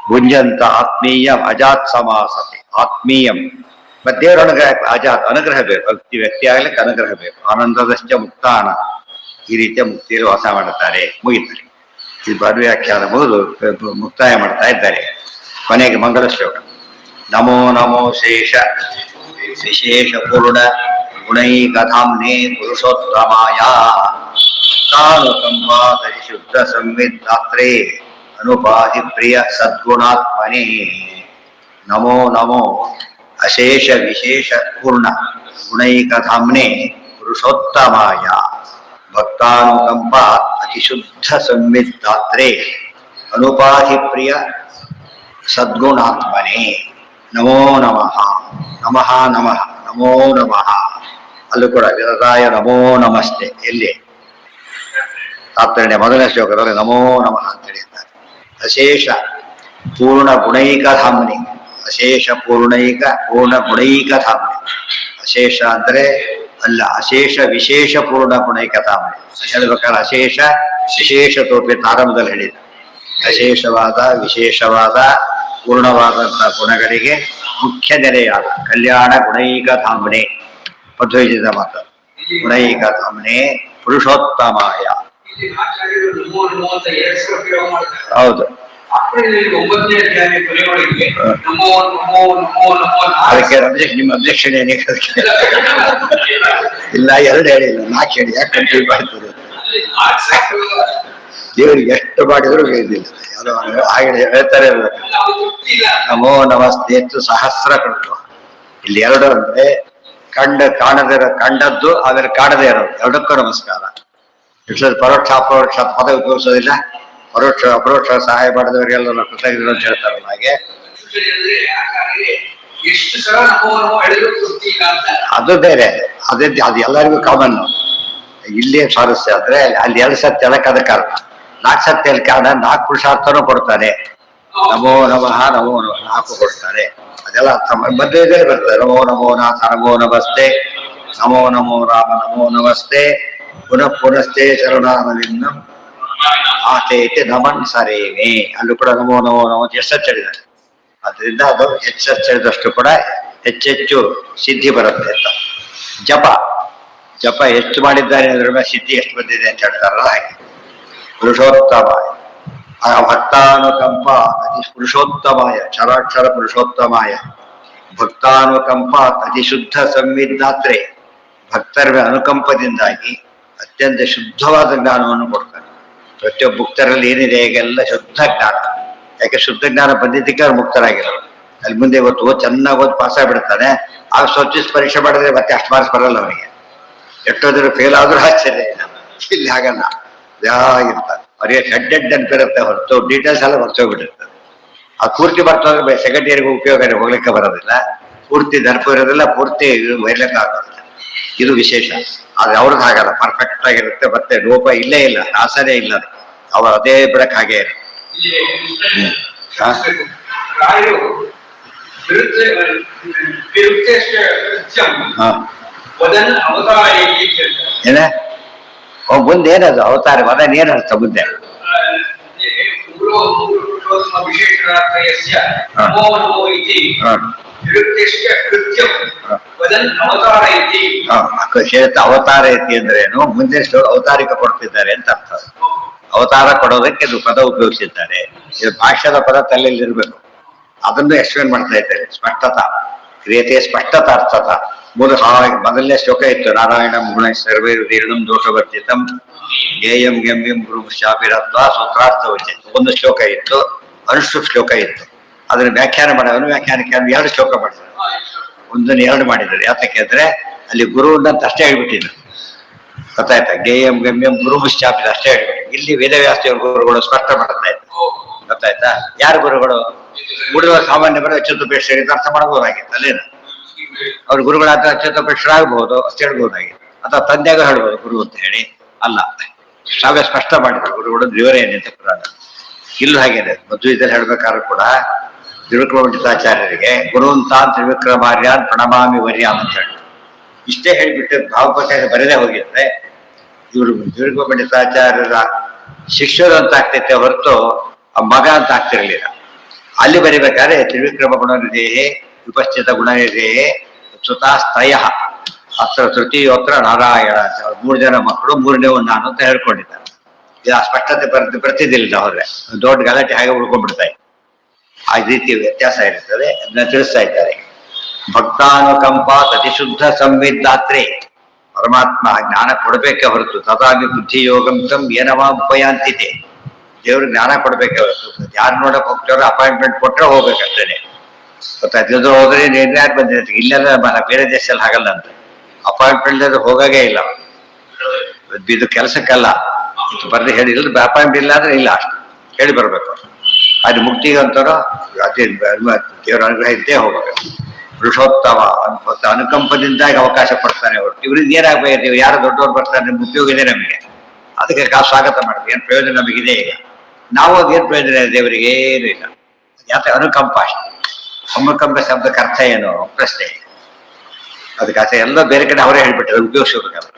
ಭುಂಜಂತ ಆತ್ಮೀಯಂ ಅಜಾತ್ ಸಮಾಸತೆ. ಆತ್ಮೀಯಂ ಮತ್ತೆ ದೇವರ ಅನುಗ್ರಹ, ಅಜಾತ್ ಅನುಗ್ರಹ ಬೇಕು. ವ್ಯಕ್ತಿ ಆಗ್ಲಿಕ್ಕೆ ಅನುಗ್ರಹ ಬೇಕು. ಆನಂದದಶ್ಚ ಮುಕ್ತಾನ, ಈ ರೀತಿಯ ಮುಕ್ತಿಯಲ್ಲಿ ವಾಸ ಮಾಡುತ್ತಾರೆ. ಮುಗಿತಾರೆ. ಈ ವ್ಯಾಖ್ಯಾನ ಮುಗಿದು ಮುಕ್ತಾಯ ಮಾಡ್ತಾ ಇದ್ದಾರೆ. ಕೊನೆಗೆ ಮಂಗಲ ಶ್ಲೋಕ. ನಮೋ ನಮೋ ವಿಶೇಷ ಪೂರ್ಣ ಗುಣೈಕಧಾಮ್ನೇ ಪುರುಷೋತ್ತಮಾಯ ಭಕ್ತಾನುಕಂಪಾದರಿ ಶುದ್ಧ ಸಂವಿಧಾತ್ರೇ ಅನುಪಾಧಿ ಪ್ರಿಯ ಸದ್ಗುಣಾತ್ಮನೇ. ನಮೋ ನಮೋ ಅಶೇಷ ವಿಶೇಷ ಪೂರ್ಣ ಗುಣೈಕಧಾಮ್ನೇ ಪುರುಷೋತ್ತಮಾಯ ಭಕ್ತಾನುಕಂಪ ಅತಿಶುದ್ಧ ಸಂವಿಧಾತ್ರೇ ಅನುಪಾಧಿ ಪ್ರಿಯ ಸದ್ಗುಣಾತ್ಮನೇ. ನಮೋ ನಮಃ ನಮಃ ನಮಃ ನಮೋ ನಮಃ. ಅಲ್ಲೂ ಕೂಡ ವಿರದಾಯ ನಮೋ ನಮಸ್ತೆ. ಎಲ್ಲಿ ತಾತ್ಪರ್ಯ ಮೊದಲನೇ ಶ್ಲೋಕದಲ್ಲಿ ನಮೋ ನಮಃ ಅಂತ ಹೇಳಿದ್ದಾರೆ. ಅಶೇಷ ಪೂರ್ಣ ಗುಣೈಕ ಧಾಮನಿ, ಅಶೇಷ ಪೂರ್ಣ ಗುಣೈಕ ಧಾಮನಿ. ಅಶೇಷ ಅಂದ್ರೆ ಅಲ್ಲ, ಅಶೇಷ ವಿಶೇಷ ಪೂರ್ಣ ಗುಣೈಕ ಧಾಮನಿ ಹೇಳ್ಬೇಕಾದ್ರೆ ಅಶೇಷ ವಿಶೇಷ ತೋಪಿ ಆರಂಭದಲ್ಲಿ ಹೇಳಿದ. ಅಶೇಷವಾದ ವಿಶೇಷವಾದ ಪೂರ್ಣವಾದಂತಹ ಗುಣಗಳಿಗೆ ಮುಖ್ಯ ನೆಲೆಯಾದ ಕಲ್ಯಾಣ ಗುಣೈಕ ಧಾಮನೆ ಮಧ್ವೈಜದ ಮಾತ. ಗುಣೈಕ ಧಾಮನೆ ಪುರುಷೋತ್ತಮಾಯ. ಹೌದು, ಅದಕ್ಕೆ ನಿಮ್ಮ ಅಬ್ಜೆಕ್ಷನ್ ಏನೇ ಇಲ್ಲ, ಎರಡು ಹೇಳಿಲ್ಲ, 4 ಹೇಳಿ. ಯಾಕೆ ಕನ್ಫ್ಯೂಸ್ ಮಾಡ್ತಾರೆ? ದೇವರಿಗೆ ಎಷ್ಟು ಮಾಡಿದ್ರು ಬೇದಿಲ್ಲ. ಯಾವುದೋ ಹಾಗೆ ಹೇಳ್ತಾರೆ, ನಮೋ ನಮಸ್ತೆ ಹೆಚ್ಚು ಸಹಸ್ರ ಕಟ್ಟು. ಇಲ್ಲಿ 2 ಅಂದ್ರೆ ಕಂಡದ್ದು ಆಮೇಲೆ ಕಾಣದೇ ಇರೋದು, ಎರಡಕ್ಕೂ ನಮಸ್ಕಾರ. ಪರೋಕ್ಷ ಅಪರೋಕ್ಷ ಪದ ಉಪಯೋಗಿಸೋದಿಲ್ಲ. ಪರೋಕ್ಷ ಅಪರೋಕ್ಷ ಸಹಾಯ ಮಾಡಿದವರಿಗೆಲ್ಲ ಕೃತಜ್ಞರು ಅಂತ ಹೇಳ್ತಾರಲ್ಲ, ಹಾಗೆ ಅದು ಬೇರೆ. ಅದು ಎಲ್ಲರಿಗೂ ಕಾಮನ್. ಇಲ್ಲಿ ಸ್ವಾರಸ್ಯ ಅಂದ್ರೆ ಅಲ್ಲಿ 2 ಸತ್ಯ ಹೇಳಕ್ ಅದ ಕಾರಣ. 4 ಸತ್ಯ ಹೇಳಿ ಕಾರಣ 4 ಪುರುಷಾರ್ಥನೂ ಕೊಡ್ತಾನೆ. ನಮೋ ನಮಃ ನಮೋ ನಮಃ 4 ಕೊಡ್ತಾರೆ. ಅದೆಲ್ಲ ಮಧ್ಯದಲ್ಲಿ ಬರ್ತದೆ. ನಮೋ ನಮೋ ನಾಥ ನಮೋ ನಮಸ್ತೆ, ನಮೋ ನಮೋ ರಾಮ ನಮೋ ನಮಸ್ತೆ, ಪುನಃ ಪುನಸ್ತೆ ಶರಣಾನವಿನ್ನಂ ಆತೇತೆ ನಮನ್ ಸರೇಮೆ. ಅಲ್ಲೂ ಕೂಡ ನಮೋ ನಮೋ ನಮೋ ಹೆಚ್ಚಿದ್ದಾರೆ. ಅದರಿಂದ ಅದು ಹೆಚ್ಚೆಚ್ಚಿದಷ್ಟು ಕೂಡ ಹೆಚ್ಚೆಚ್ಚು ಸಿದ್ಧಿ ಬರುತ್ತೆ ಅಂತ. ಜಪ ಎಷ್ಟು ಮಾಡಿದ್ದಾರೆ ಅದ್ರ ಮೇಲೆ ಸಿದ್ಧಿ ಎಷ್ಟು ಬಂದಿದೆ ಅಂತ ಹೇಳ್ತಾರಲ್ಲ ಹಾಗೆ. ಪುರುಷೋತ್ತಮಾಯ ಭಕ್ತಾನುಕಂಪ ಅತಿ ಪುರುಷೋತ್ತಮಾಯ, ಕ್ಷರಾಕ್ಷರ ಪುರುಷೋತ್ತಮಾಯ ಭಕ್ತಾನುಕಂಪ ಅತಿ ಶುದ್ಧ ಸಂವಿಧಾತ್ರೆ. ಭಕ್ತರ ಅನುಕಂಪದಿಂದಾಗಿ ಅತ್ಯಂತ ಶುದ್ಧವಾದ ಜ್ಞಾನವನ್ನು ಕೊಡ್ತಾನೆ. ಪ್ರತಿಯೊಬ್ಬ ಭಕ್ತರಲ್ಲಿ ಏನಿದೆ ಈಗೆಲ್ಲ ಶುದ್ಧ ಜ್ಞಾನ. ಯಾಕೆ ಶುದ್ಧ ಜ್ಞಾನ ಬಂದಿದ್ದಕ್ಕೆ ಅವ್ರು ಮುಕ್ತರಾಗಿರೋರು. ಅಲ್ಲಿ ಮುಂದೆ ಇವತ್ತು ಚೆನ್ನಾಗಿ ಓದಿ ಪಾಸ್ ಆಗಿಬಿಡ್ತಾನೆ. ಆಗ ಸ್ವಚ್ಛ ಪರೀಕ್ಷೆ ಮಾಡಿದ್ರೆ ಮತ್ತೆ ಅಷ್ಟು ಮಾರ್ಕ್ಸ್ ಬರಲ್ಲ ಅವನಿಗೆ. ಎಷ್ಟೋದ್ರು ಫೇಲ್ ಆದ್ರೂ ಆಶ್ಚರ್ಯ ಇಲ್ಲ. ಇಲ್ಲಿ ಹಾಗಲ್ಲ, ಇರ್ತಾರೆ ಅವ್ರಿಗೆ ಹೆಡ್ ನೆನಪಿರುತ್ತೆ ಹೊರತು ಡೀಟೇಲ್ಸ್ ಎಲ್ಲ ಬರ್ಸೋಗ್ಬಿಟ್ಟಿರ್ತದೆ. ಅದು ಪೂರ್ತಿ ಬರ್ತೋದ್ರೆ ಸೆಕೆಂಡ್ ಇಯರ್ಗೆ ಉಪಯೋಗ ಹೋಗ್ಲಿಕ್ಕೆ ಬರೋದಿಲ್ಲ. ಪೂರ್ತಿ ನೆನಪು ಇರೋದಿಲ್ಲ, ಪೂರ್ತಿ ಒಯ್ಲಿಕ್ಕೆ ಆಗೋದಿಲ್ಲ. ಇದು ವಿಶೇಷ. ಆದ್ರೆ ಅವ್ರದ್ದು ಹಾಗಲ್ಲ, ಪರ್ಫೆಕ್ಟ್ ಆಗಿರುತ್ತೆ. ಮತ್ತೆ ಲೋಪ ಇಲ್ಲೇ ಇಲ್ಲ, ಆಸನೆ ಇಲ್ಲ. ಅವ್ರು ಅದೇ ಬಿಡಕ್ ಹಾಗೆ ಇರುತ್ತೆ. ಏನ ಮುಂದೆ ಏನದು ಅವತಾರ ಮದನ್ ಏನರ್ಥ ಮುಂದೆ? ಅವತಾರ ಐತಿ ಅಂದ್ರೆ ಏನು? ಮುಂದೆ ಅವತಾರಿಕ ಕೊಡ್ತಿದ್ದಾರೆ ಅಂತ ಅರ್ಥ. ಅವತಾರ ಕೊಡೋದಕ್ಕೆ ಇದು ಪದ ಉಪಯೋಗಿಸಿದ್ದಾರೆ. ಇದು ಭಾಷ್ಯದ ಪದ ತಲೆಯಲ್ಲಿ ಇರ್ಬೇಕು. ಅದನ್ನು ಎಕ್ಸ್ಪ್ಲೇನ್ ಮಾಡ್ತಾ ಇದ್ದಾರೆ. ಸ್ಪಷ್ಟತಾ ಕ್ರಿಯತೆ ಸ್ಪಷ್ಟತಾರ್ಥತ. ಮೊದಲನೇ ಶ್ಲೋಕ ಇತ್ತು, ನಾರಾಯಣ ಗುಣ ಸರ್ವೇ ದೀರ್ಣಂ ದೋಷವರ್ಜಿತಂ ಜ್ಞೇಯಂ ಗಮ್ಯಂ ಗುರು ಶಾಪಿರತ್ವ ಸೂತ್ರಾರ್ಥ ವಚನ. ಒಂದು ಶ್ಲೋಕ ಇತ್ತು, ಅನುಷ್ಠುಪ್ ಶ್ಲೋಕ ಇತ್ತು. ಅದನ್ನ ವ್ಯಾಖ್ಯಾನ ಮಾಡೋನು ವ್ಯಾಖ್ಯಾನಕ್ಕೆ 2 ಶ್ಲೋಕ ಮಾಡಿದ್ರು. ಒಂದನ್ನು 2 ಮಾಡಿದ್ರು. ಯಾತಕ್ಕೆ ಅಂದ್ರೆ ಅಲ್ಲಿ ಗುರು ಅಂತ ಅಷ್ಟೇ ಹೇಳ್ಬಿಟ್ಟಿದ್ರು. ಗೊತ್ತಾಯ್ತಾ? ಜ್ಞೇಯಂ ಗಮ್ಯಂ ಗುರು ಶಾಪಿದ ಅಷ್ಟೇ ಹೇಳ್ಬಿಟ್ಟು. ಇಲ್ಲಿ ವೇದವ್ಯಾಸ ಗುರುಗಳು ಸ್ಪಷ್ಟ ಮಾಡ್ತಾ ಇದ್ರು. ಗೊತ್ತಾಯ್ತಾ? ಯಾರು ಗುರುಗಳು? ಗುರುಗಳ ಸಾಮಾನ್ಯ ಬರೋ ಅಚ್ಯುತೋಪೇಕ್ಷ ಅರ್ಥ ಮಾಡಬಹುದಾಗಿತ್ತು. ಅಲ್ಲೇನು ಅವ್ರ ಗುರುಗಳಾದ ಅಚ್ಯುತೋಪೇಕ್ಷರಾಗಬಹುದು ಅಷ್ಟು ಹೇಳ್ಬಹುದಾಗಿತ್ತು. ಅಥವಾ ತಂದೆಗೂ ಹೇಳ್ಬೋದು ಗುರು ಅಂತ ಹೇಳಿ. ಅಲ್ಲ, ಸಾವೇ ಸ್ಪಷ್ಟ ಮಾಡಿದ್ರು ಗುರುಗಳು ದ್ವಿವರೇಣಿ ಅಂತ ಪುರಾಣ. ಇಲ್ಲೂ ಹಾಗೇನೆ ಮಧ್ವಿದಲ್ಲಿ ಹೇಳ್ಬೇಕಾದ್ರೂ ಕೂಡ ತ್ರಿವಿಕ್ರಮ ಪಂಡಿತಾಚಾರ್ಯರಿಗೆ ಗುರುವಂತಾನ್ ತ್ರಿವಿಕ್ರಮಾರ್ಯಾನ್ ಪ್ರಣಮಾಮಿ ವರ್ಯಾನ್ ಅಂತ ಹೇಳಿ ಇಷ್ಟೇ ಹೇಳ್ಬಿಟ್ಟು ಭಾವಪಚಾರ್ಯ ಬರೆದೇ ಹೋಗಿದ್ರೆ ಇವರು ತ್ರಿವಿಕ್ರಮ ಪಂಡಿತಾಚಾರ್ಯರ ಶಿಷ್ಯರು ಅಂತ ಆಗ್ತೈತೆ ಹೊರತು ಆ ಮಗ ಅಂತ ಆಗ್ತಿರ್ಲಿಲ್ಲ. ಅಲ್ಲಿ ಬರಿಬೇಕಾದ್ರೆ ತ್ರಿವಿಕ್ರಮ ಗುಣನಿದೇಹೇ ವಿಪಶ್ಚಿತ ಗುಣನಿದೇಹೇ ಸುತಾಸ್ತಯ ಅತ್ರ ತೃತೀಯೋತ್ರ ನಾರಾಯಣ ಅಂತ 3 ಜನ ಮಕ್ಕಳು, 3ನೇ ನಾನು ಅಂತ ಹೇಳ್ಕೊಂಡಿದ್ದಾರೆ. ಇದು ಆ ಸ್ಪಷ್ಟತೆ ಬರ್ತಿದ್ದಿಲ್ಲ. ಹೋದ್ರೆ ದೊಡ್ಡ ಗಲಾಟೆ ಹಾಗೆ ಉಳ್ಕೊಂಡ್ಬಿಡ್ತಾ ಇತ್ತು. ಆ ರೀತಿ ವ್ಯತ್ಯಾಸ ಇರ್ತದೆ. ಅದನ್ನ ತಿಳಿಸ್ತಾ ಇದ್ದಾರೆ. ಭಕ್ತಾನುಕಂಪ ಅತಿಶುದ್ಧ ಸಂವಿಧಾತ್ರೆ. ಪರಮಾತ್ಮ ಜ್ಞಾನ ಕೊಡಬೇಕೆ ಹೊರತು ತದಾಗಿ ಬುದ್ಧಿ ಯೋಗಂ ತಂ ಏನವ ಉಪಯಾಂತಿದೆ. ದೇವ್ರ ಜ್ಞಾನ ಕೊಡ್ಬೇಕೆ ಹೊರತು ಯಾರು ನೋಡಕ್ ಹೋಗ್ತಾರೋ ಅಪಾಯಿಂಟ್ಮೆಂಟ್ ಕೊಟ್ರೆ ಹೋಗ್ಬೇಕಷ್ಟೇ. ಗೊತ್ತಾಯ್ತು? ಹೋದ್ರೆ ಯಾರು ಬಂದಿರ್ತೀವಿ. ಇಲ್ಲೆಲ್ಲ ಬೇರೆ ದೇಶದಲ್ಲಿ ಹಾಗಲ್ಲ ಅಂತ. ಅಪಾಯಿಂಟ್ಮೆಂಟ್ ಹೋಗಾಗೇ ಇಲ್ಲ. ಇದು ಕೆಲಸಕ್ಕಲ್ಲ, ಬರ್ದು ಹೇಳಿಲ್ಲ. ಅಪಾಯಿಂಟ್ಮೆಂಟ್ ಇಲ್ಲ ಅಂದ್ರೆ ಇಲ್ಲ, ಅಷ್ಟು ಹೇಳಿ ಬರ್ಬೇಕು. ಅದು ಮುಕ್ತಿಗಂತಾರೋ ಅದೇ ದೇವರ ಅನುಗ್ರಹ ಇದ್ದೇ ಹೋಗ್ಬೇಕು. ಪುರುಷೋತ್ತಮ ಅನುಕಂಪದಿಂದಾಗಿ ಅವಕಾಶ ಕೊಡ್ತಾನೆ ಹೊರತು ಇವ್ರಿಗೆ ಏನಾಗಬೇಕು? ಯಾರು ದೊಡ್ಡವ್ರು ಬರ್ತಾರೆ, ನಿಮ್ಗೆ ಉಪಯೋಗ ಇದೆ ನಮಗೆ, ಅದಕ್ಕೆ ಸ್ವಾಗತ ಮಾಡಿದ್ವಿ. ಏನು ಪ್ರಯೋಜನ ನಮಗಿದೆ? ಈಗ ನಾವು ಅದೇನು ಪ್ರಯೋಜನ ದೇವರಿಗೆ ಏನು ಇಲ್ಲ. ಯಾಕೆ ಅನುಕಂಪ ಅಷ್ಟೆ. ಅನುಕಂಪ ಶಬ್ದಕ್ಕೆ ಅರ್ಥ ಏನು ಪ್ರಶ್ನೆ. ಅದಕ್ಕೆ ಅರ್ಥ ಎಲ್ಲ ಬೇರೆ ಕಡೆ ಅವರೇ ಹೇಳ್ಬಿಟ್ರೆ ಉಪಯೋಗಿಸಬೇಕಲ್ಲ.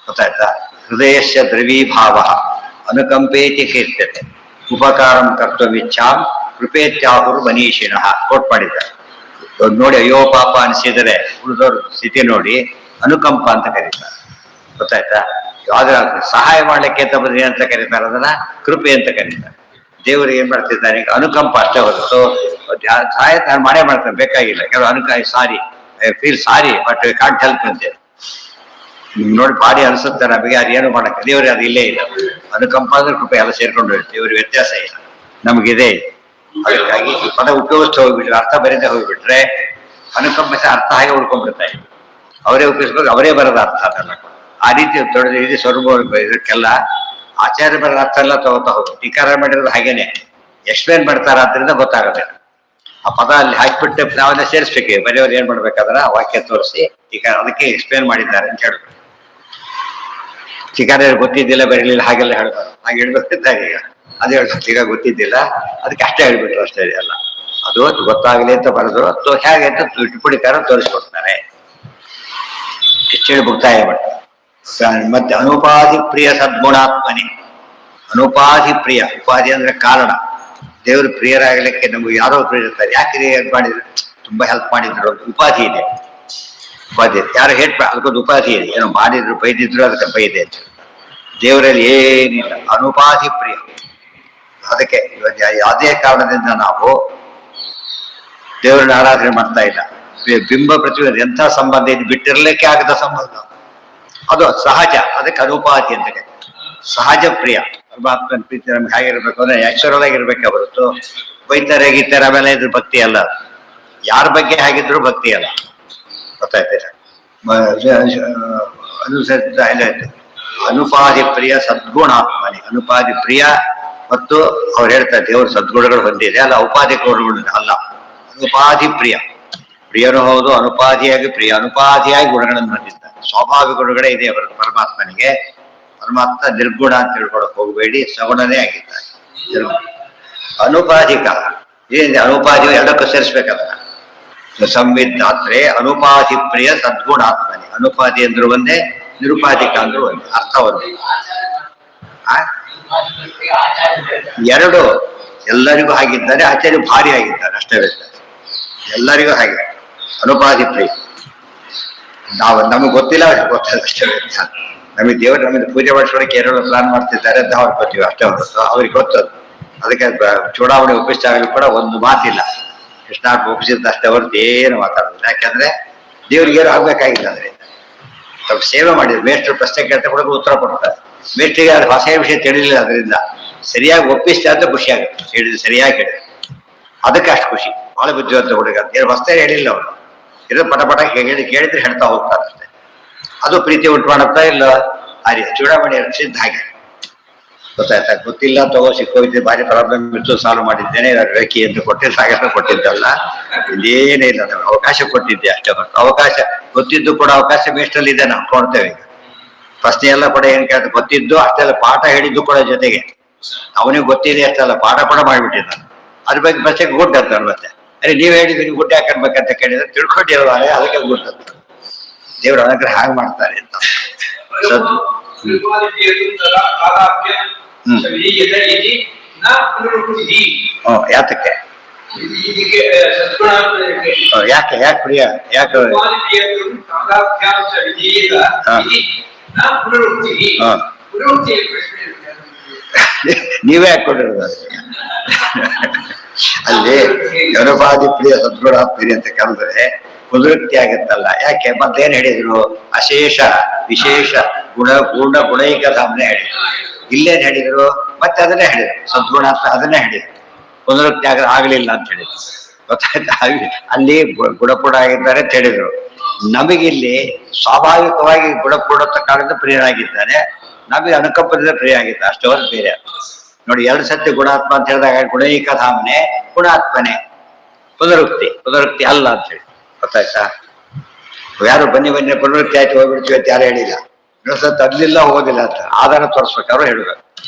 ಗೊತ್ತಾಯ್ತಾ? ಹೃದಯಸ್ಯ ದ್ರವೀಭಾವ ಅನುಕಂಪೇತಿ ಕೀರ್ತ್ಯತೆ ಉಪಕಾರಂ ಕರ್ತವ್ಯಿಚ್ಛಾಂ ಕೃಪೇತ್ಯಾಹುರು ಮನೀಷಿಣಃ ಕೋಟ್ ಮಾಡಿದ್ದಾರೆ. ನೋಡಿ ಅಯ್ಯೋ ಪಾಪ ಅನಿಸಿದರೆ ಉಳಿದವ್ರ ಸ್ಥಿತಿ ನೋಡಿ ಅನುಕಂಪ ಅಂತ ಕರೀತಾರೆ. ಗೊತ್ತಾಯ್ತಾ? ಯಾವ್ದ್ರ ಸಹಾಯ ಮಾಡ್ಲಿಕ್ಕೆ ಅಂತ ಬಂದ್ರೆ ಅಂತ ಕರೀತಾರೆ, ಅದನ್ನ ಕೃಪೆ ಅಂತ ಕರೀತಾರೆ. ದೇವರು ಏನ್ ಮಾಡ್ತಿದ್ದಾನೆ ಅನುಕಂಪ ಅಷ್ಟೇ ಹೊರತು ಸಹಾಯ ನಾನು ಮಾಡೇ ಮಾಡ್ತಾನೆ, ಬೇಕಾಗಿಲ್ಲ. ಕೆಲವು ಸಾರಿ feel sorry but can't help ಅಂತೆ ನೋಡಿ ಬಾಡಿ ಅನಿಸುತ್ತೆ ನಮಗೆ, ಅದು ಏನು ಮಾಡಕ್ಕೆ ದೇವ್ರಿಗೆ ಅದು ಇಲ್ಲೇ ಇಲ್ಲ. ಅನುಕಂಪ ಅಂದ್ರೆ ಕೃಪೆ ಎಲ್ಲ ಸೇರ್ಕೊಂಡು ದೇವ್ರಿಗೆ ವ್ಯತ್ಯಾಸ ಇಲ್ಲ, ನಮಗಿದೆ. ಅದಕ್ಕಾಗಿ ಈ ಪದ ಉಪಯೋಗಿಸ್ತಾ ಹೋಗ್ಬಿಟ್ರೆ, ಅರ್ಥ ಬರೀದೇ ಹೋಗ್ಬಿಟ್ರೆ ಅನುಕಂಪ ಅರ್ಥ ಹಾಗೆ ಉಳ್ಕೊಂಡ್ಬಿಡ್ತಾ ಇದೆ. ಅವರೇ ಉಪಯೋಗಿಸ್ಬೇಕು, ಅವರೇ ಬರೋದ ಅರ್ಥ ಅದೆಲ್ಲ. ಆ ರೀತಿ ತೊಡೆದು ಇದು ಸ್ವರ್ಗ ಇದಕ್ಕೆಲ್ಲ ಆಚಾರ್ಯ ಬರೋದ ಅರ್ಥ ಎಲ್ಲ ತಗೋತಾ ಹೋಗ್ಬೇಕು. ಟೀಕಾರ ಮಾಡಿರೋದು ಹಾಗೇನೆ ಎಕ್ಸ್ಪ್ಲೇನ್ ಮಾಡ್ತಾರ, ಅದರಿಂದ ಗೊತ್ತಾಗುತ್ತೆ. ಆ ಪದ ಅಲ್ಲಿ ಹಾಕಿಬಿಟ್ಟು ನಾವೆಲ್ಲ ಸೇರಿಸ್ಬೇಕು. ಬರೆಯೋರು ಏನ್ ಮಾಡ್ಬೇಕಾದ್ರೆ ಆ ವಾಕ್ಯ ತೋರಿಸಿ ಟೀಕಾರ ಅದಕ್ಕೆ ಎಕ್ಸ್ಪ್ಲೇನ್ ಮಾಡಿದ್ದಾರೆ ಅಂತ ಹೇಳ್ಬೇಕು. ಟೀಕಾರ ಗೊತ್ತಿದ್ದಿಲ್ಲ ಬರೀಲಿಲ್ಲ ಹಾಗೆಲ್ಲ ಹೇಳ್ಬಾರ್ದು. ಹಾಗೆ ಹೇಳ್ಬೇಕಿದ್ದಾಗ ಈಗ ಅದು ಹೇಳ್ಬೇಕು, ಈಗ ಗೊತ್ತಿದ್ದಿಲ್ಲ ಅದಕ್ಕೆ ಅಷ್ಟೇ ಹೇಳ್ಬಿಟ್ರು ಅಷ್ಟೇ ಎಲ್ಲ. ಅದು ಗೊತ್ತಾಗಲಿ ಅಂತ ಬರೆದ್ರು, ಅದು ಹೇಗೆ ಅಂತ ಟಿಪ್ಪಣಿಕಾರ ತೋರಿಸ್ಕೊಡ್ತಾರೆ. ಹೆಚ್ಚೇಳಿ ಮುಕ್ತಾಯ ಮಾಡ್ತಾರೆ. ಮತ್ತೆ ಅನುಪಾಧಿ ಪ್ರಿಯ ಸದ್ಗುಣಾತ್ಮನಿ. ಅನುಪಾಧಿ ಪ್ರಿಯ, ಉಪಾಧಿ ಅಂದ್ರೆ ಕಾರಣ. ದೇವರು ಪ್ರಿಯರಾಗಲಿಕ್ಕೆ ನಮ್ಗೆ ಯಾರೋ ಪ್ರಿಯರಿರ್ತಾರೆ. ಯಾಕೆ ಇದು ಮಾಡಿದ್ರು? ತುಂಬಾ ಹೆಲ್ಪ್ ಮಾಡಿದ್ರು, ಉಪಾಧಿ ಇದೆ. ಉಪಾಧಿ ಯಾರು ಅದಕ್ಕೊಂದು ಉಪಾಧಿ ಇದೆ. ಏನೋ ಮಾಡಿದ್ರು ಬೈದಿದ್ರು ಅದಕ್ಕೆ ಬೈದೆ ಅಂತ. ದೇವರಲ್ಲಿ ಏನಿಲ್ಲ, ಅನುಪಾಧಿ ಪ್ರಿಯ. ಅದಕ್ಕೆ ಯಾವುದೇ ಕಾರಣದಿಂದ ನಾವು ದೇವರನ್ನ ಆರಾಧನೆ ಮಾಡ್ತಾ ಇಲ್ಲ. ಬಿಂಬ ಪ್ರತಿಬಿಂಬ ಎಂಥ ಸಂಬಂಧ ಇದು ಬಿಟ್ಟಿರ್ಲಿಕ್ಕೆ ಆಗದ ಸಂಬಂಧ, ಅದು ಸಹಜ. ಅದಕ್ಕೆ ಅನುಪಾಧಿ ಅಂತ ಸಹಜ ಪ್ರಿಯ. ಪರಮಾತ್ಮನ ಪ್ರೀತಿ ನಮ್ಗೆ ಹೇಗಿರ್ಬೇಕು ಅಂದ್ರೆ ನ್ಯಾಚುರಲ್ ಆಗಿರ್ಬೇಕೆ ಹೊರತು ಬೈತಾರೆ ಗೀತಾರೆ ಆಮೇಲೆ ಇದ್ರ ಭಕ್ತಿ ಅಲ್ಲ. ಯಾರ ಬಗ್ಗೆ ಹಾಗಿದ್ರು ಭಕ್ತಿ ಅಲ್ಲ. ಗೊತ್ತಾಯ್ತೀರ? ಅನುಪಾಧಿ ಪ್ರಿಯ ಸದ್ಗುಣಾತ್ಮನಿ. ಅನುಪಾಧಿ ಪ್ರಿಯ ಮತ್ತು ಅವ್ರು ಹೇಳ್ತಾರೆ ದೇವರು ಸದ್ಗುಣಗಳು ಹೊಂದಿದೆ ಅಲ್ಲ, ಉಪಾಧಿ ಗುಣಗಳು ಅಲ್ಲ. ಅನುಪಾಧಿ ಪ್ರಿಯ, ಪ್ರಿಯನು ಹೌದು, ಅನುಪಾಧಿಯಾಗಿ ಪ್ರಿಯ, ಅನುಪಾಧಿಯಾಗಿ ಗುಣಗಳನ್ನು ಹೊಂದಿದ್ದಾರೆ. ಸ್ವಾಭಾವಿಕ ಗುಣಗಳೇ ಇದೆ ಅವರ ಪರಮಾತ್ಮನಿಗೆ. ಪರಮಾತ್ಮ ನಿರ್ಗುಣ ಅಂತ ತಿಳ್ಕೊಳಕ್ ಹೋಗಬೇಡಿ, ಸಗುಣನೇ ಆಗಿದ್ದಾರೆ. ಅನುಪಾಧಿಕ ಏನಿದೆ, ಅನುಪಾಧಿ ಎರಡಕ್ಕೂ ಸೇರಿಸ್ಬೇಕಲ್ಲ. ಸಂವಿಧಾತ್ರೆ ಅನುಪಾಧಿ ಪ್ರಿಯ ಸದ್ಗುಣಾತ್ಮನಿ. ಅನುಪಾಧಿ ಅಂದ್ರು ಒಂದೇ, ನಿರುಪಾಧಿಕ ಅಂದ್ರು ಒಂದೇ, ಅರ್ಥ ಒಂದೇ. ಎರಡು ಎಲ್ಲರಿಗೂ ಆಗಿದ್ದಾರೆ, ಆಚಾರ್ಯ ಭಾರಿ ಆಗಿದ್ದಾರೆ, ಅಷ್ಟೇ ವ್ಯತ್ಯಾಸ. ಎಲ್ಲರಿಗೂ ಹಾಗೆ ಅನುಪಾಧಿ ಪ್ರಿಯ. ನಮಗೆ ಗೊತ್ತಿಲ್ಲ, ಅವ್ರಿಗೆ ಗೊತ್ತಿಲ್ಲ, ಅಷ್ಟೇ ವ್ಯತ್ಯಾಸ. ನಮಗೆ ದೇವರು ನಮಗೆ ಪೂಜೆ ಮಾಡಿಸೋದಕ್ಕೆ ಏನೇನೋ ಪ್ಲಾನ್ ಮಾಡ್ತಿದ್ದಾರೆ ಅಂತ ಅವ್ರಿಗೆ ಗೊತ್ತೀವಿ, ಅಷ್ಟೇ ಹೊರತು ಅವ್ರಿಗೆ ಗೊತ್ತದು. ಅದಕ್ಕೆ ಚುನಾವಣೆ ಒಪ್ಪಿಸಿದಾಗಲೂ ಕೂಡ ಒಂದು ಮಾತಿಲ್ಲ, ಕೃಷ್ಣಾರ್ಪ ಒಪ್ಪಿಸಿದ್ದ ಅಷ್ಟೇ ಹೊರತು ಏನು ಮಾತಾಡೋದಿಲ್ಲ. ಯಾಕಂದ್ರೆ ದೇವ್ರಿಗೆ ಏನು ಆಗ್ಬೇಕಾಗಿಲ್ಲ. ಅಂದ್ರೆ ತಾವು ಸೇವೆ ಮಾಡಿದ್ರು, ಮೇಷ್ಟ್ರು ಪ್ರಶ್ನೆ ಕೇಳ್ತಾ ಕೂಡ ಉತ್ತರ ಕೊಡ್ತಾರೆ. ಮೇಷ್ಟ್ರಿಗೆ ಅದು ಹೊಸ ವಿಷಯ ತಿಳಿಲಿಲ್ಲ, ಅದರಿಂದ ಸರಿಯಾಗಿ ಒಪ್ಪಿಸ್ತಾ ಅಂತ ಖುಷಿ ಆಗುತ್ತೆ. ಹೇಳಿದ್ರೆ ಸರಿಯಾಗಿ ಹೇಳಿದ್ರು ಅದಕ್ಕೆ ಅಷ್ಟು ಖುಷಿ. ಬಹಳ ಬುದ್ಧಿವಂತ ಹುಡುಗ, ಏನು ಹೊಸ ಹೇಳಿಲ್ಲ ಅವರು. ಇದು ಪಟ ಪಟ ಕೇಳಿದ್ರೆ ಹೇಳ್ತಾ ಹೋಗ್ತಾರೆ ಅಷ್ಟೇ. ಅದು ಪ್ರೀತಿ ಉಂಟು ಮಾಡುತ್ತಾ ಇಲ್ಲ. ಹಾಗೆ ಚೂಡಾಮಣಿ ಸಿದ್ಧ ಹಾಗೆ. ಗೊತ್ತಾಯ್ತಾ? ಗೊತ್ತಿಲ್ಲ ತಗೋ ಸಿಕ್ಕೋಯ್ತು, ಭಾರಿ ಪ್ರಾಬ್ಲಮ್ ಇತ್ತು, ಸಾಲ್ವ್ ಮಾಡಿದ್ದೇನೆ, ರೇಖಿ ಎಂದು ಕೊಟ್ಟಿದ್ದು ಹಾಗೆಲ್ಲ ಕೊಟ್ಟಿದ್ದಲ್ಲ. ಇದೇನೇ ಇಲ್ಲ, ನಮ್ಗೆ ಅವಕಾಶ ಕೊಟ್ಟಿದ್ದೆ ಅಷ್ಟೇ ಹೊರತು. ಅವಕಾಶ ಗೊತ್ತಿದ್ದು ಕೂಡ ಅವಕಾಶ ಮೇಷ್ಟಲ್ಲಿ ಇದೆ, ನಾವು ಕೊಡ್ತೇವೆ. ಈಗ ಪ್ರಶ್ನೆ ಎಲ್ಲ ಕೂಡ ಏನ್ ಕೇಳ್ತಾರೆ, ಗೊತ್ತಿದ್ದು ಅಷ್ಟೆಲ್ಲ ಪಾಠ ಹೇಳಿದ್ದು ಕೂಡ ಜೊತೆಗೆ ಅವನಿಗೆ ಗೊತ್ತಿದೆ ಅಷ್ಟೆಲ್ಲ ಪಾಠ ಕೂಡ ಮಾಡಿಬಿಟ್ಟಿದ್ದ. ಅದ್ರ ಬಗ್ಗೆ ಪ್ರಶ್ನೆ ಗುಡ್ ಅಂತಾನೆ. ಮತ್ತೆ ಅರೆ ನೀವ್ ಹೇಳಿದ್ರಿ ನೀವು ಗುಡ್ಡೆ ಹಾಕನ್ಬೇಕಂತ ಕೇಳಿದ್ರೆ ತಿಳ್ಕೊಂಡಿಲ್ವ, ಅದಕ್ಕೆ ಗುಡ್ ಅಂತ. ದೇವ್ರ ಅನುಗ್ರಹ ಹಾಗೆ ಮಾಡ್ತಾರೆ ಅಂತ. ಯಾತಕ್ಕೆ ಯಾಕೆ ಪ್ರಿಯ ಯಾಕೆ ನೀವೇ ಹಾಕೊಂಡಿರೋದು ಅಲ್ಲಿ ಅನುಪಾಧಿ ಪ್ರಿಯ ಸದ್ಗುಣಾತ್ಮರಿ ಅಂತ ಕರೆದ್ರೆ ಪುನರುಕ್ತಿ ಆಗತ್ತಲ್ಲ. ಯಾಕೆ ಮತ್ತೇನ್ ಹೇಳಿದ್ರು? ಅಶೇಷ ವಿಶೇಷ ಗುಣೈಕ ಧಾಮನೆ ಹೇಳಿದ್ರು. ಇಲ್ಲೇನ್ ಹೇಳಿದ್ರು? ಮತ್ತೆ ಅದನ್ನೇ ಹೇಳಿದ್ರು, ಸದ್ಗುಣಾತ್ಮ ಅದನ್ನೇ ಹೇಳಿದ್ರು. ಪುನರುಕ್ತಿ ಆಗ್ಲಿಲ್ಲ ಅಂತ ಹೇಳಿದ್ರು. ಗೊತ್ತಾಯ್ತಾ? ಅಲ್ಲಿ ಗುಣಪೂರ್ಣ ಆಗಿದ್ದಾರೆ ಅಂತ ಹೇಳಿದ್ರು. ನಮಗಿಲ್ಲಿ ಸ್ವಾಭಾವಿಕವಾಗಿ ಗುಣಪೂರ್ಣತ್ವ ಕಾರಣದಿಂದ ಪ್ರಿಯರಾಗಿದ್ದಾನೆ, ನಮಗೆ ಅನುಕಂಪದಿಂದ ಪ್ರಿಯ ಆಗಿದ್ದಾರೆ, ಅಷ್ಟೇ ಹೊರತು ಬೇರೆ. ನೋಡಿ, ಎರಡು ಸತ್ಯ ಗುಣಾತ್ಮ ಅಂತ ಹೇಳಿದಾಗ ಗುಣೈಕ ಧಾಮನೆ ಗುಣಾತ್ಮನೆ, ಪುನರುಕ್ತಿ ಅಲ್ಲ ಅಂತ ಹೇಳಿ. ಗೊತ್ತಾಯ್ತಾ? ಯಾರು ಬನ್ನಿ ಪುನರುಕ್ತಿ ಆಯ್ತು ಹೋಗ್ಬಿಡ್ತೀವಿ ಅಂತ ಯಾರು ಹೇಳಿಲ್ಲ. ತಗ್ಲಿಲ್ಲ ಹೋಗೋದಿಲ್ಲ ಅಂತ ಆಧಾರ ತೋರಿಸ್ಬೇಕು ಅವ್ರು ಹೇಳ್ಬೇಕು.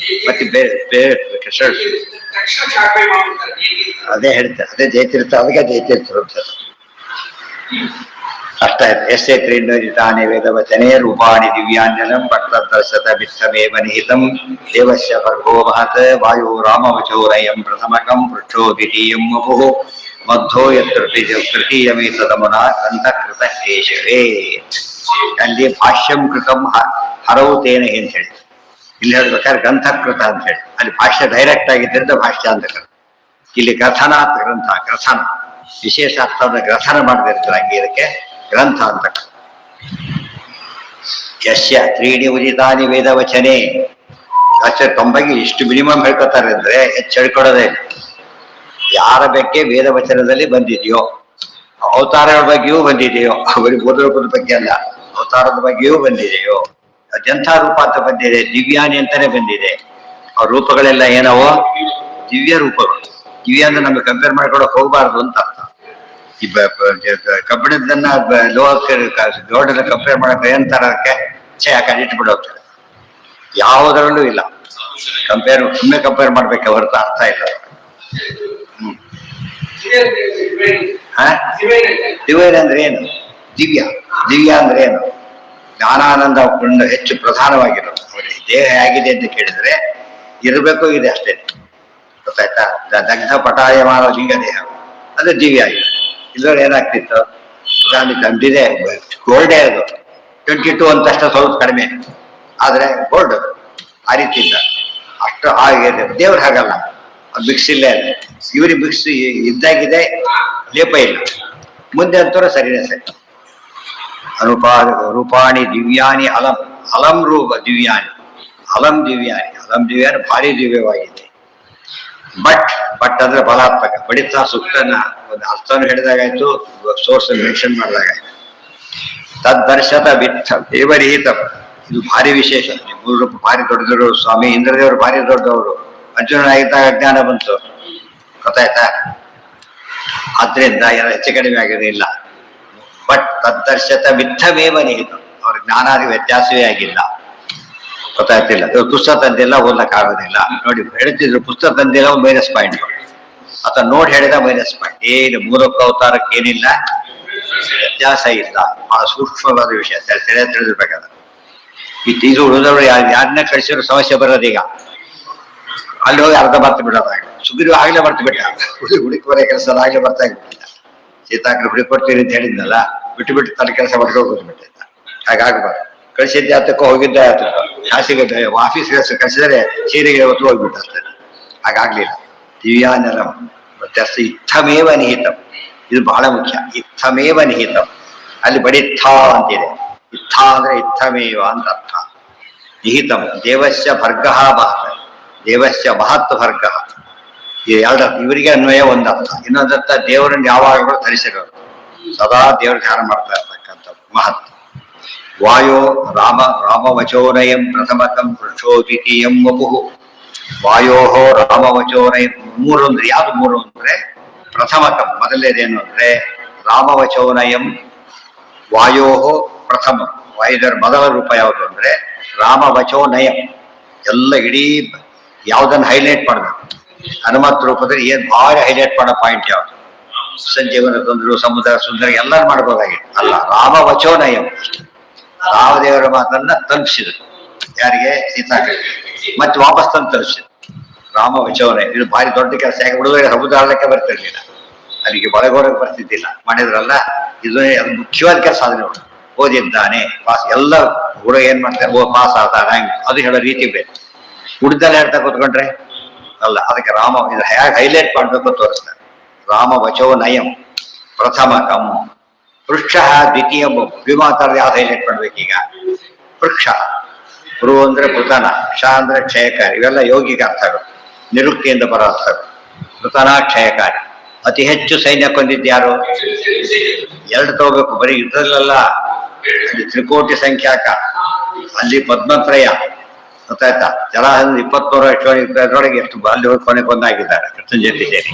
ಮತ್ತೆ ಬೇರೆ ಬೇರೆ ಅದೇ ಹೇಳ್ತಾರೆ, ಅದೇ ಜಯತೀರ್ಥ, ಅದಕ್ಕೆ ಜಯತೀರ್ಥರು ಅಂತ ಅಷ್ಟ ಆಯ್ತು. ಎಷ್ಟೇ ತ್ರೀತಾನಿ ವೇದವಚನೆ ರೂಪಾಣಿ ದಿವ್ಯಾಂಜನಂ ಭಕ್ತದರ್ಶತ ವಿತ್ತಮೇವ ನಿಹಿತಂ ದೇವಸ್ಯ ವರ್ಗೋ ಮಹತ್ ವಾಯು ರಾಮವಚೋರಯಂ ಪ್ರಥಮಕಂ ಪೃಷ್ಠೋ ದ್ವಿತೀಯಂ ವಪುಃ ಮಧ್ಯೋ ತೃತೀಯಮೇತದಮುನ ಗ್ರಂಥಕೃತ ಕೇಶವೇ. ಅಲ್ಲಿ ಭಾಷ್ಯಂ ಕೃತಂ ಹರೌತೇನ ಅಂತ ಹೇಳಿ, ಇಲ್ಲಿ ಹೇಳ್ಬೇಕಾದ್ರೆ ಗ್ರಂಥಕೃತ ಅಂತ ಹೇಳಿ, ಅಲ್ಲಿ ಭಾಷ್ಯ ಡೈರೆಕ್ಟ್ ಆಗಿದ್ದರಿಂದ ಭಾಷ್ಯ ಅಂತ ಕರೆದು, ಇಲ್ಲಿ ಗ್ರಥನಾತ್ ಗ್ರಂಥ, ಗ್ರಥನ ವಿಶೇಷ ಅರ್ಥದ ಗ್ರಥನ ಮಾಡದಿರ್ತಾರೆ, ಹಂಗೆ ಇದಕ್ಕೆ ಗ್ರಂಥ ಅಂತ. ಯಶ್ಯ ತ್ರೀಣಿ ಉದಿತಾನಿ ವೇದವಚನೆ, ಅಷ್ಟೇ 90 ಇಷ್ಟು ಮಿನಿಮಮ್ ಹೇಳ್ಕೊತಾರೆ ಅಂದ್ರೆ ಹೆಚ್ಚು ಹೇಳ್ಕೊಡೋದೇ ಇಲ್ಲ. ಯಾರ ಬಗ್ಗೆ ವೇದವಚನದಲ್ಲಿ ಬಂದಿದೆಯೋ, ಅವತಾರಗಳ ಬಗ್ಗೆಯೂ ಬಂದಿದೆಯೋ, ಬರೀ ಬೋಧರೂಪದ ಬಗ್ಗೆ ಅಲ್ಲ, ಅವತಾರದ ಬಗ್ಗೆಯೂ ಬಂದಿದೆಯೋ, ಅದೆಂಥ ರೂಪ ಅಂತ ಬಂದಿದೆ, ದಿವ್ಯಾನಿ ಅಂತಾನೆ ಬಂದಿದೆ. ಆ ರೂಪಗಳೆಲ್ಲ ಏನವೋ ದಿವ್ಯ ರೂಪಗಳು. ದಿವ್ಯ ಅಂದ್ರೆ ನಮಗೆ ಕಂಪೇರ್ ಮಾಡ್ಕೊಳಕ್ ಹೋಗ್ಬಾರ್ದು ಅಂತ ಅರ್ಥ. ಈ ಕಬ್ಬಿಣದನ್ನ ಲೋಹದ ಕಂಪೇರ್ ಮಾಡಕ್ ಏನಂತಾರ, ಅದಕ್ಕೆ ಯಾಕಂದ್ರೆ ಇಟ್ಬಿಟ್ಟು ಹೋಗ್ತಾರೆ. ಯಾವುದರಲ್ಲೂ ಇಲ್ಲ ಕಂಪೇರ್, ಸುಮ್ಮನೆ ಕಂಪೇರ್ ಮಾಡ್ಬೇಕು ಹೊರತು ಅರ್ಥ ಇಲ್ಲ. ದಿವ್ಯ ಅಂದ್ರೆ ಏನು? ದಿವ್ಯ, ದಿವ್ಯ ಅಂದ್ರೆ ಏನು? ಜ್ಞಾನಾನಂದ ಹೆಚ್ಚು ಪ್ರಧಾನವಾಗಿರೋದು. ಅವರಿಗೆ ದೇಹ ಹೇಗಿದೆ ಅಂತ ಕೇಳಿದ್ರೆ ಇರಬೇಕು, ಇದೆ ಅಷ್ಟೇ, ಗೊತ್ತಾಯ್ತಾ? ದಗ್ಧ ಪಟಾಯಮಾನ ಲಿಂಗ ದೇಹ, ಅದು ದಿವ್ಯ ಆಗಿದೆ. ಇದ್ರಲ್ಲಿ ಏನಾಗ್ತಿತ್ತು, ತಂದಿದೆ ಗೋಲ್ಡೇ, ಅದು 22 ಅಂತಷ್ಟ ಸ್ವಲ್ಪ ಕಡಿಮೆ, ಆದ್ರೆ ಗೋಲ್ಡ್ ಆ ರೀತಿ ಇದ್ದ ಅಷ್ಟು ಆಗಿದೆ. ದೇವ್ರು ಹಾಗಲ್ಲ, ಅದು ಮಿಕ್ಸ್ ಇಲ್ಲೇ ಇದೆ. ಇವ್ರಿಗೆ ಮಿಕ್ಸ್ ಇದ್ದಾಗಿದೆ, ಲೇಪ ಇಲ್ಲ. ಮುಂದೆ ಅಂತೂ ಸರಿನೇ ಸರಿ. ರೂಪಾಣಿ ದಿವ್ಯಾನಿ ಅಲಂ, ಅಲಂ ರೂಪ ದಿವ್ಯಾನಿ, ಅಲಂ ದಿವ್ಯಾನಿ, ಅಲಂ ದಿವ್ಯಾನಿ ಭಾರಿ ದಿವ್ಯವಾಗಿದೆ. ಬಟ್ ಅಂದ್ರೆ ಬಲಾತ್ಮಕ. ಬಡಿತ ಸೂಕ್ತನ ಒಂದು ಅರ್ಥವನ್ನು ಹೇಳಿದಾಗಾಯ್ತು, ಸೋರ್ಸ್ ಮೆನ್ಷನ್ ಮಾಡಿದಾಗಾಯ್ತು. ತದ್ದರ್ಶತ ವಿತ್ತ ದೇವರಹಿತ, ಇದು ಭಾರಿ ವಿಶೇಷ. ಮೂರು ರೂಪ ಭಾರಿ ದೊಡ್ಡದರು. ಸ್ವಾಮಿ ಇಂದ್ರದೇವರು ಭಾರಿ ದೊಡ್ಡವರು, ಅರ್ಜುನನಾಗಿದ್ದಾಗ ಅಜ್ಞಾನ ಬಂತು, ಗೊತ್ತಾಯ್ತಾ? ಆದ್ರಿಂದ ಏನೋ ಹೆಚ್ಚು ಕಡಿಮೆ ಆಗೋದಿಲ್ಲ. ಬಟ್ ತದ್ದರ್ಶತ ಮಿಥಮೇವ ನಿಹಿತ, ಅವ್ರ ಜ್ಞಾನಾದಿ ವ್ಯತ್ಯಾಸವೇ ಆಗಿಲ್ಲ, ಗೊತ್ತಾಯ್ತಿಲ್ಲ. ಪುಸ್ತಕ ತಂದಿಲ್ಲ, ಓದ್ಲಕ್ ಆಗೋದಿಲ್ಲ. ನೋಡಿ ಹೇಳ್ತಿದ್ರು, ಪುಸ್ತಕ ತಂದಿಲ್ಲ ಮೈನಸ್ ಪಾಯಿಂಟ್, ಅಥವಾ ನೋಡಿ ಹೇಳಿದ ಮೈನಸ್ ಪಾಯಿಂಟ್. ಏನು ಮೂರಕ್ಕೆ ಅವತಾರಕ್ಕೆ ಏನಿಲ್ಲ ವ್ಯತ್ಯಾಸ ಇಲ್ಲ. ಬಹಳ ಸೂಕ್ಷ್ಮವಾದ ವಿಷಯ, ಸರಿಯಾಗಿ ತಿಳಿದಿರ್ಬೇಕಾದ. ಇದು ಉಳಿದವರು ಯಾರನ್ನ ಕಳಿಸಿದ್ರು ಸಮಸ್ಯೆ ಬರೋದೀಗ. ಅಲ್ಲಿ ಹೋಗಿ ಅರ್ಧ ಬರ್ತು ಬಿಡೋದಾಗ, ಸುಗ್ರೀವ ಆಗ್ಲೇ ಬರ್ತು ಬಿಟ್ಟ, ಹುಡುಕುವರೆ ಕೆಲಸ ಆಗ್ಲೇ ಬರ್ತಾ ಇದ್ಬಿಟ್ಟಿಲ್ಲ. ಸೀತಾಕ್ರೆ ಹುಡುಕೊಡ್ತೀರಿ ಅಂತ ಹೇಳಿದ್ನಲ್ಲ, ಬಿಟ್ಟು ತಲೆ ಕೆಲಸ ಮಾಡ್ಕೊಂಡು ಹೋಗ್ಬಿಟ್ಟಿದ್ದ. ಹಾಗಾಗ್ಬಾರ್ದು. ಕಳಿಸಿದ್ದೆ ಹತ್ತಕ್ಕೋ ಹೋಗಿದ್ದೆ ಹತ್ತಕ್ಕೋ, ಶಾಸಿಗೆ ಆಫೀಸ್ ಕೆಲಸ ಕಳಿಸಿದರೆ ಸೀರೆಗೆ ಹೊತ್ತು ಹೋಗ್ಬಿಟ್ಟು ಅಷ್ಟೇ. ಹಾಗಾಗ್ಲಿಲ್ಲ. ದಿವ್ಯಾನರಂ ವ್ಯತ್ಯಾಸ. ಇತ್ತಮೇವ ನಿಹಿತಂ, ಇದು ಬಹಳ ಮುಖ್ಯ. ಇತ್ತಮೇವ ನಿಹಿತಂ, ಅಲ್ಲಿ ಬಡಿತ್ಥ ಅಂತಿದೆ. ಇತ್ಥ ಅಂದ್ರೆ ಇತ್ತಮೇವ ಅಂತ ಅರ್ಥ. ನಿಹಿತಂ ದೇವಸ್ಯ ಭರ್ಗ ಮಹತ್, ದೇವಸ್ಯ ಮಹತ್ ಭರ್ಗ. ಎರಡು ಇವರಿಗೆ ಅನ್ವಯ ಒಂದರ್ಥ. ಇನ್ನೊಂದರ್ಥ ದೇವರನ್ನು ಯಾವಾಗಲೂ ಧರಿಸಿರೋದು, ಸದಾ ದೇವರ ಧ್ಯಾನ ಮಾಡ್ತಾ ಇರ್ತಕ್ಕಂಥದ್ದು ಮಹತ್. ವಾಯೋ ರಾಮವಚೋನಯಂ ಪ್ರಥಮಕಂ ಪೃಷ್ಠೋ ದ್ವಿತೀಯಂ ವಪುಃ. ವಾಯೋ ರಾಮವಚೋನಯಂ, ಮೂರು ಅಂದ್ರೆ ಯಾವ್ದು? ಮೂರು ಅಂದ್ರೆ ಪ್ರಥಮಕಂ ಮೊದಲನೇದೇನು ಅಂದ್ರೆ ರಾಮವಚೋನಯಂ, ವಾಯೋ ಪ್ರಥಮ. ವಾಯುದೇವರ ಮೊದಲ ರೂಪ ಯಾವುದು ಅಂದ್ರೆ ರಾಮವಚೋನಯಂ. ಎಲ್ಲ ಇಡೀ ಯಾವ್ದನ್ನು ಹೈಲೈಟ್ ಮಾಡಬೇಕು? ಹನುಮತ್ ರೂಪದಲ್ಲಿ ಏನ್ ಭಾರಿ ಹೈಲೈಟ್ ಮಾಡೋ ಪಾಯಿಂಟ್ ಯಾವುದು? ಸಂಜೀವನ ತೊಂದರು, ಸಮುದ್ರ ಸುಂದರ ಎಲ್ಲರೂ ಮಾಡ್ಬೋದಾಗಿದೆ. ಅಲ್ಲ, ರಾಮವಚೋನಯಂ, ರಾಮದೇವರ ಮಾತನ್ನ ತಲುಪಿಸಿದ್ರು. ಯಾರಿಗೆ? ಸೀತಾಕ್ಕೆ. ಮತ್ತೆ ವಾಪಸ್ ತಂದು ತಲುಪಿಸಿದ್ರು. ರಾಮವಚೋನಯ ಇದು ಭಾರಿ ದೊಡ್ಡ ಕೆಲಸ. ಯಾಕೆ ಹುಡುಗರಿಗೆ ಸಮುದ್ರ ಆಡಲಿಕ್ಕೆ ಬರ್ತಿರ್ಲಿಲ್ಲ, ಅಲ್ಲಿಗೆ ಒಳಗೋಡಕ್ಕೆ ಬರ್ತಿದ್ದಿಲ್ಲ. ಮಾಡಿದ್ರಲ್ಲ, ಇದು ಅದು ಮುಖ್ಯವಾದ ಕೆಲಸ. ಅದನ್ನ ನೋಡಿ, ಓದಿದ್ದಾನೆ ಪಾಸ್, ಎಲ್ಲ ಹುಡುಗ ಏನ್ ಮಾಡ್ತಾರೆ, ಓ ಪಾಸ್ ಆದ ಹಂಗೆ, ಅದು ಹೇಳೋ ರೀತಿ ಬೇಕು. ಹುಡ್ದಲ್ಲ ಹೇಳ್ತಾ ಕೂತ್ಕೊಂಡ್ರೆ ಅಲ್ಲ. ಅದಕ್ಕೆ ರಾಮ ಇದು ಹೇಗೆ ಹೈಲೈಟ್ ಮಾಡ್ಬೇಕು ತೋರಿಸ್ತಾರೆ. ರಾಮವಚೋನಯಂ ಪ್ರಥಮಕಂ ವೃಕ್ಷ ದ್ವಿತೀಯ. ವಿಮಾತಾರ ಯಾವ್ದು ಹೈಲೈಟ್ ಮಾಡ್ಬೇಕೀಗ? ವೃಕ್ಷ. ಪೃ ಅಂದ್ರೆ ಪೃತನ, ಕ್ಷ ಅಂದ್ರೆ ಕ್ಷಯಕಾರಿ. ಇವೆಲ್ಲ ಯೋಗಿಕ ಅರ್ಥಗಳು, ನಿರುಕ್ತಿಯಿಂದ ಬರೋ ಅರ್ಥಗಳು. ಪೃತನ ಕ್ಷಯಕಾರಿ. ಅತಿ ಹೆಚ್ಚು ಸೈನ್ಯ ಕೊಂದಿದ್ದು ಯಾರು? ಎರಡು ತಗೋಬೇಕು. ಬರೀ ಯುದ್ಧದಲ್ಲೆಲ್ಲ ಅಲ್ಲಿ ತ್ರಿಕೋಟಿ ಸಂಖ್ಯಾಕ, ಅಲ್ಲಿ ಪದ್ಮತ್ರಯ, ಗೊತ್ತಾಯ್ತಾ? ಜಲಾಹಂದ 23 ವರ್ಷದೊಳಗೆ ಎಷ್ಟು ಅಲ್ಲಿ ಹೋಗಿ ಕೊನೆ ಕೊಂದಾಗಿದ್ದಾರೆ ಕೃಷ್ಣನ ಜೊತೆ ಸೇರಿ.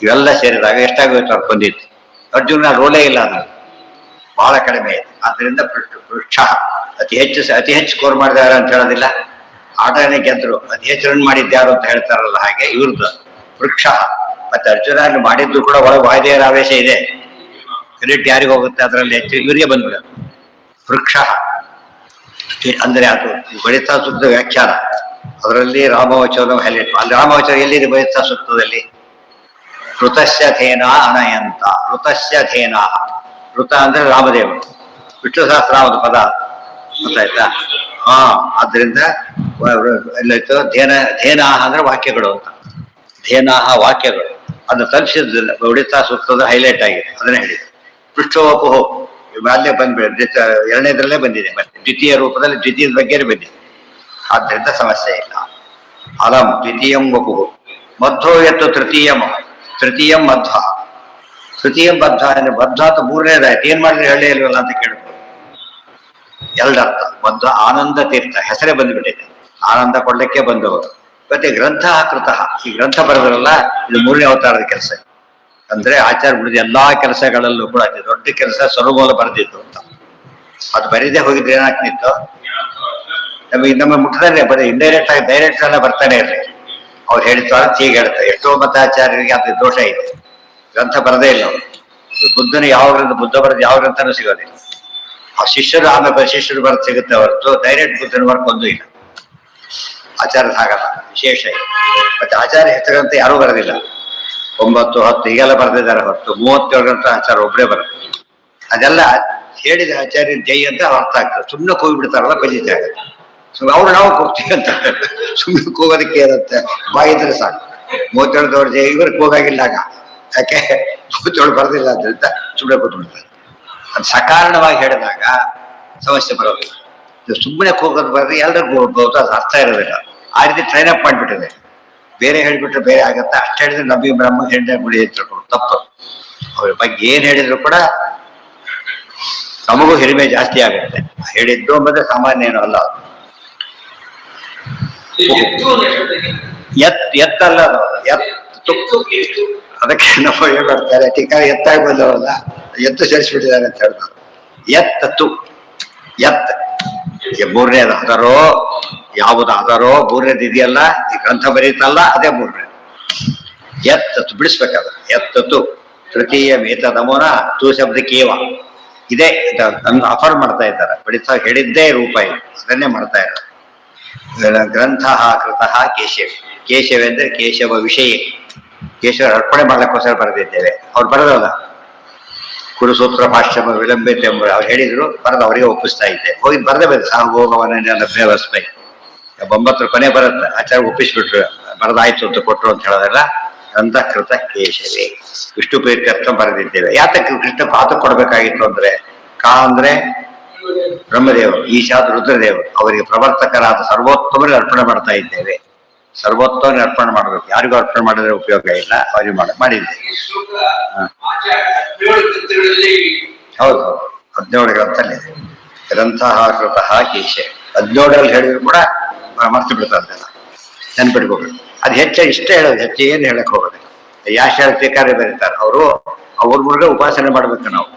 ಇವೆಲ್ಲ ಸೇರಿದಾಗ ಎಷ್ಟಾಗುತ್ತೆ ಅವ್ರು ಕೊಂದಿದ್ದು? ಅರ್ಜುನ ರೋಲೇ ಇಲ್ಲ, ಅದು ಬಹಳ ಕಡಿಮೆ ಇದೆ. ಆದ್ದರಿಂದ ವೃಕ್ಷ ಅತಿ ಹೆಚ್ಚು ಸ್ಕೋರ್ ಮಾಡಿದಾರ ಅಂತ ಹೇಳೋದಿಲ್ಲ, ಆಟನೇ ಗೆದ್ರು, ಅತಿ ಹೆಚ್ಚು ರನ್ ಮಾಡಿದ್ಯಾರು ಅಂತ ಹೇಳ್ತಾರಲ್ಲ, ಹಾಗೆ ಇವ್ರದ್ದು ವೃಕ್ಷ. ಮತ್ತೆ ಅರ್ಜುನ ಅಲ್ಲಿ ಮಾಡಿದ್ದು ಕೂಡ ಒಳಗೆ ವಾಯುದೇವರ ಆವೇಶ ಇದೆ, ಕ್ರೆಡಿಟ್ ಯಾರಿಗೆ ಹೋಗುತ್ತೆ ಅದರಲ್ಲಿ ಹೆಚ್ಚು ಇವರಿಗೆ ಬಂದ್ಬಿಡೋದು. ವೃಕ್ಷ ಅಂದ್ರೆ ಅದು ಬಳಿತಾ ಸೂಕ್ತ ವ್ಯಾಖ್ಯಾನ, ಅದರಲ್ಲಿ ರಾಮವಚನ ಹೈಲೈಟ್. ಅಲ್ಲಿ ರಾಮವಚನ ಎಲ್ಲಿದೆ ಬಳಿತಾ ಸೂಕ್ತದಲ್ಲಿ? ಋತಸ್ಯ ಧೇನ ಅನಯಂತ, ಋತಸ್ಯ ಧೇನ, ಋತ ಅಂದ್ರೆ ರಾಮದೇವರು, ವಿಷ್ಣು ಸಹಸ್ರನಾಮದ ಪದ, ಗೊತ್ತಾಯ್ತಾ? ಆದ್ರಿಂದ ಎಲ್ಲಾಯ್ತು ಧೇನಾಹ ಅಂದ್ರೆ ವಾಕ್ಯಗಳು ಅಂತ, ಧೇನಾಹ ವಾಕ್ಯಗಳು. ಅದನ್ನ ತಲುಪಿಸಿದ್ದಿಲ್ಲ, ಬಳಿತಾ ಸೂಕ್ತದ ಹೈಲೈಟ್ ಆಗಿದೆ, ಅದನ್ನೇ ಹೇಳಿದೆ. ಪೃಷ್ಠೋಪುಹು ಅಲ್ಲೇ ಬಂದ್ಬಿಡ, ಎರಡನೇದ್ರಲ್ಲೇ ಬಂದಿದೆ, ಮತ್ತೆ ದ್ವಿತೀಯ ರೂಪದಲ್ಲಿ ದ್ವಿತೀಯದ ಬಗ್ಗೆ ಬಂದಿದೆ, ಆದ್ದರಿಂದ ಸಮಸ್ಯೆ ಇಲ್ಲ. ಅಲಂ ದ್ವಿತೀಯಂ ವಪುಹು ಮಧ್ವೋ ಎತ್ತು ತೃತೀಯಂ ಮಧ್ವ, ತೃತೀಯಂ ಬದ್ಧ ಅಂದ್ರೆ ಬದ್ಧ ಅಂತ ಮೂರನೇದಾಯ್ತು, ಏನ್ ಮಾಡಿದ್ರೆ ಹೇಳೇ ಇಲ್ವಲ್ಲ ಅಂತ ಕೇಳ್ಬೋದು. ಎರಡರ್ಥ. ಮಧ್ವ ಆನಂದ ತೀರ್ಥ ಹೆಸರೇ ಬಂದ್ಬಿಟ್ಟಿದೆ, ಆನಂದ ಕೊಡ್ಲಿಕ್ಕೆ ಬಂದವರು. ಮತ್ತೆ ಗ್ರಂಥ ಕೃತಃ, ಈ ಗ್ರಂಥ ಬರೆದ್ರಲ್ಲ, ಇದು ಮೂರನೇ ಅವತಾರದ ಕೆಲಸ. ಅಂದ್ರೆ ಆಚಾರ್ಯ ಬಿಡಿದ ಎಲ್ಲಾ ಕೆಲಸಗಳಲ್ಲೂ ಕೂಡ ಅತಿ ದೊಡ್ಡ ಕೆಲಸ ಸ್ವರಮೂಲ ಬರೆದಿದ್ದು ಅಂತ. ಅದು ಬರೀದೇ ಹೋಗಿದ್ರೆ ಏನಾಗ್ತಿತ್ತು, ನಮ್ಮ ಮುಖದಲ್ಲೇ ಬರೀ ಇಂಡೈರೆಕ್ಟ್ ಆಗಿ ಡೈರೆಕ್ಟ್ ಎಲ್ಲ ಬರ್ತಾನೆ ಇರಲಿ. ಅವ್ರು ಹೇಳಿದ್ದು ಅರ್ಥ ಹೀಗೆ ಹೇಳ್ತಾರೆ. ಎಷ್ಟೋ ಮತಾಚಾರ್ಯರಿಗೆ ಅದು ದೋಷ ಇದೆ, ಗ್ರಂಥ ಬರದೇ ಇಲ್ಲ ಅವರು. ಬುದ್ಧನ ಯಾವ ಗ್ರಂಥ, ಬುದ್ಧ ಬರೆದು ಯಾವ ಗ್ರಂಥನೂ ಸಿಗೋದಿಲ್ಲ. ಆ ಶಿಷ್ಯರು ಆಮೇಲೆ ಶಿಷ್ಯರು ಬರೆದು ಸಿಗುತ್ತೆ ಹೊರತು ಡೈರೆಕ್ಟ್ ಬುದ್ಧನ ವರ್ಕ್ ಒಂದು ಇಲ್ಲ. ಆಚಾರ್ಯ ಹಾಗಲ್ಲ, ವಿಶೇಷ ಇದೆ. ಮತ್ತೆ ಆಚಾರ್ಯ ಹೆಸರಂತ ಯಾರೂ ಬರೋದಿಲ್ಲ, 9, 10 ಹೀಗೆಲ್ಲ ಬರೆದಿದ್ದಾರೆ ಹೊರತು 37 ಗ್ರಂಥ ಆಚಾರ್ಯ ಒಬ್ಬರೇ ಬರೋದು. ಅದೆಲ್ಲ ಹೇಳಿದ ಆಚಾರ್ಯ ಜೈ ಅಂತ ಅರ್ಥ ಆಗ್ತದೆ. ಸುಮ್ಮನೆ ಕೂಗಿಬಿಡ್ತಾರಲ್ಲ ಪಂಜಿತ ಆಗುತ್ತೆ. ಅವ್ರು ನಾವು ಕೂಗ್ತೀವಿ ಅಂತ, ಸುಮ್ಮನೆ ಕೂಗೋದಕ್ಕೆ ಇರುತ್ತೆ, ಬಾಯಿದ್ರೆ ಸಾಕು. 37 ಜೈ ಇವ್ರಿಗೆ ಕೂಗಾಗಿಲ್ಲ ಆಗ, ಯಾಕೆ 37 ಬರೋದಿಲ್ಲ ಅಂತ ಸುಮ್ಮನೆ ಕೂತ್ಬಿಡ್ತಾರೆ. ಅದು ಸಕಾರಣವಾಗಿ ಹೇಳಿದಾಗ ಸಮಸ್ಯೆ ಬರೋದಿಲ್ಲ. ಸುಮ್ಮನೆ ಕೂಗೋದು ಬರೋದು ಎಲ್ಲರಿಗೂ ಹೋಗ್ಬೋದು, ಅದು ಅರ್ಥ ಇರೋದಿಲ್ಲ. ಆ ರೀತಿ ಟ್ರೈನ್ ಅಪ್ ಮಾಡಿಬಿಟ್ಟಿದೆ. ಬೇರೆ ಹೇಳಿಬಿಟ್ರೆ ಬೇರೆ ಆಗತ್ತೆ, ಅಷ್ಟು ಹೇಳಿದ್ರೆ ನಮಗೆ ಬ್ರಹ್ಮ ಹೆಂಡ ಗುಡಿ ತಿಳ್ಕೊಂಡು ತಪ್ಪು. ಅವ್ರ ಬಗ್ಗೆ ಏನ್ ಹೇಳಿದ್ರು ಕೂಡ ನಮಗೂ ಹಿರಿಮೆ ಜಾಸ್ತಿ ಆಗುತ್ತೆ. ಹೇಳಿದ್ದು ಮತ್ತೆ ಸಾಮಾನ್ಯ ಏನೂ ಅಲ್ಲ. ಎತ್ತಲ್ಲ ಅದು, ಅದಕ್ಕೆ ನಮ್ಮ ಏನ್ ಮಾಡ್ತಾರೆ, ಟೀಕಾ ಎತ್ತಾಗಿ ಬಂದವಲ್ಲ, ಎತ್ತು ಸೇರಿಸ್ಬಿಟ್ಟಿದ್ದಾರೆ ಅಂತ ಹೇಳ್ತಾರೆ. ಎತ್ತು ಮೂರನೇದು ಅದರೋ ಯಾವುದಾದರೋ ಮೂರನೇದು ಇದೆಯಲ್ಲ, ಈ ಗ್ರಂಥ ಬರೀತಲ್ಲ ಅದೇ ಮೂರನೇ. ಎತ್ತು ಬಿಡಿಸ್ಬೇಕಾದ, ಎತ್ತು ತೃತೀಯ ಮೇತದಮೋನ ತೂ ಶಬ್ದಕ್ಕೇವ ಇದೇ ಅಫರ್ ಮಾಡ್ತಾ ಇದ್ದಾರೆ. ಬಡಿತ ಹೇಳಿದ್ದೇ ರೂಪ ಇದೆ, ಅದನ್ನೇ ಮಾಡ್ತಾ ಇದ್ದಾರೆ. ಗ್ರಂಥ ಕೃತಃ ಕೇಶವ, ಕೇಶವ ಅಂದ್ರೆ ಕೇಶವ ವಿಷಯ, ಕೇಶವ ಅರ್ಪಣೆ ಮಾಡ್ಲಿಕ್ಕೋಸ್ಕರ ಬರೆದಿದ್ದೇವೆ. ಅವ್ರು ಬರೆದಲ್ಲ, ಕುರುಸೂತ್ರ ಭಾಷ್ಯ ವಿಳಂಬಿತ ಎಂಬ ಅವ್ರು ಹೇಳಿದ್ರು, ಬರೆದು ಅವರಿಗೆ ಒಪ್ಪಿಸ್ತಾ ಇದ್ದೆ. ಹೋಗಿ ಬರದೇ ಬಂದು ಸಾಹೋಗವನ್ನ ಲಭ್ಯವಸ್ಪೈ 9 ಕೊನೆ ಬರುತ್ತೆ, ಆಚಾರ್ಯ ಒಪ್ಪಿಸ್ಬಿಟ್ರು, ಬರದಾಯ್ತು ಅಂತ ಕೊಟ್ರು ಅಂತ ಹೇಳೋದಲ್ಲ. ಗ್ರಂಥಕೃತ ಕೇಶವೇ ವಿಷ್ಣು ಪ್ರೀತ್ಯರ್ಥ ಬರೆದಿದ್ದೇವೆ. ಯಾತಕ್ಕೆ ಕೃಷ್ಣ ಪಾತ ಕೊಡ್ಬೇಕಾಗಿತ್ತು ಅಂದ್ರೆ, ಕಾ ಅಂದ್ರೆ ಬ್ರಹ್ಮದೇವರು, ಈಶಾದ ರುದ್ರದೇವರು, ಅವರಿಗೆ ಪ್ರವರ್ತಕರಾದ ಸರ್ವೋತ್ತಮರಿಗೆ ಅರ್ಪಣೆ ಮಾಡ್ತಾ ಇದ್ದೇವೆ. ಸರ್ವೋತ್ತಮರಿಗೆ ಅರ್ಪಣೆ ಮಾಡಬೇಕು, ಯಾರಿಗೂ ಅರ್ಪಣೆ ಮಾಡಿದ್ರೆ ಉಪಯೋಗ ಇಲ್ಲ, ಅವರಿಗೆ ಮಾಡಿದ್ದೇವೆ. ಹೌದು, 17 ಗ್ರಂಥಲ್ಲಿದೆ. ಗ್ರಂಥ ಕೃತಃ ಕೇಶವ 17ರಲ್ಲಿ ಹೇಳಿದ್ರು ಕೂಡ ಮರ್ತು ಬಿಡ್ತಾರೆ, ನೆನ್ಪಿಟ್ಕೋಬೇಕು. ಅದು ಇಷ್ಟೇ ಹೇಳೋದು, ಹೆಚ್ಚು ಏನು ಹೇಳಕ್ ಹೋಗೋದಿಲ್ಲ. ಯಾಶ್ಯಾರ ಟೀಕಾರಿ ಬರೀತಾರೆ, ಅವ್ರ ಮುರುಗ ಉಪಾಸನೆ ಮಾಡ್ಬೇಕು ನಾವು.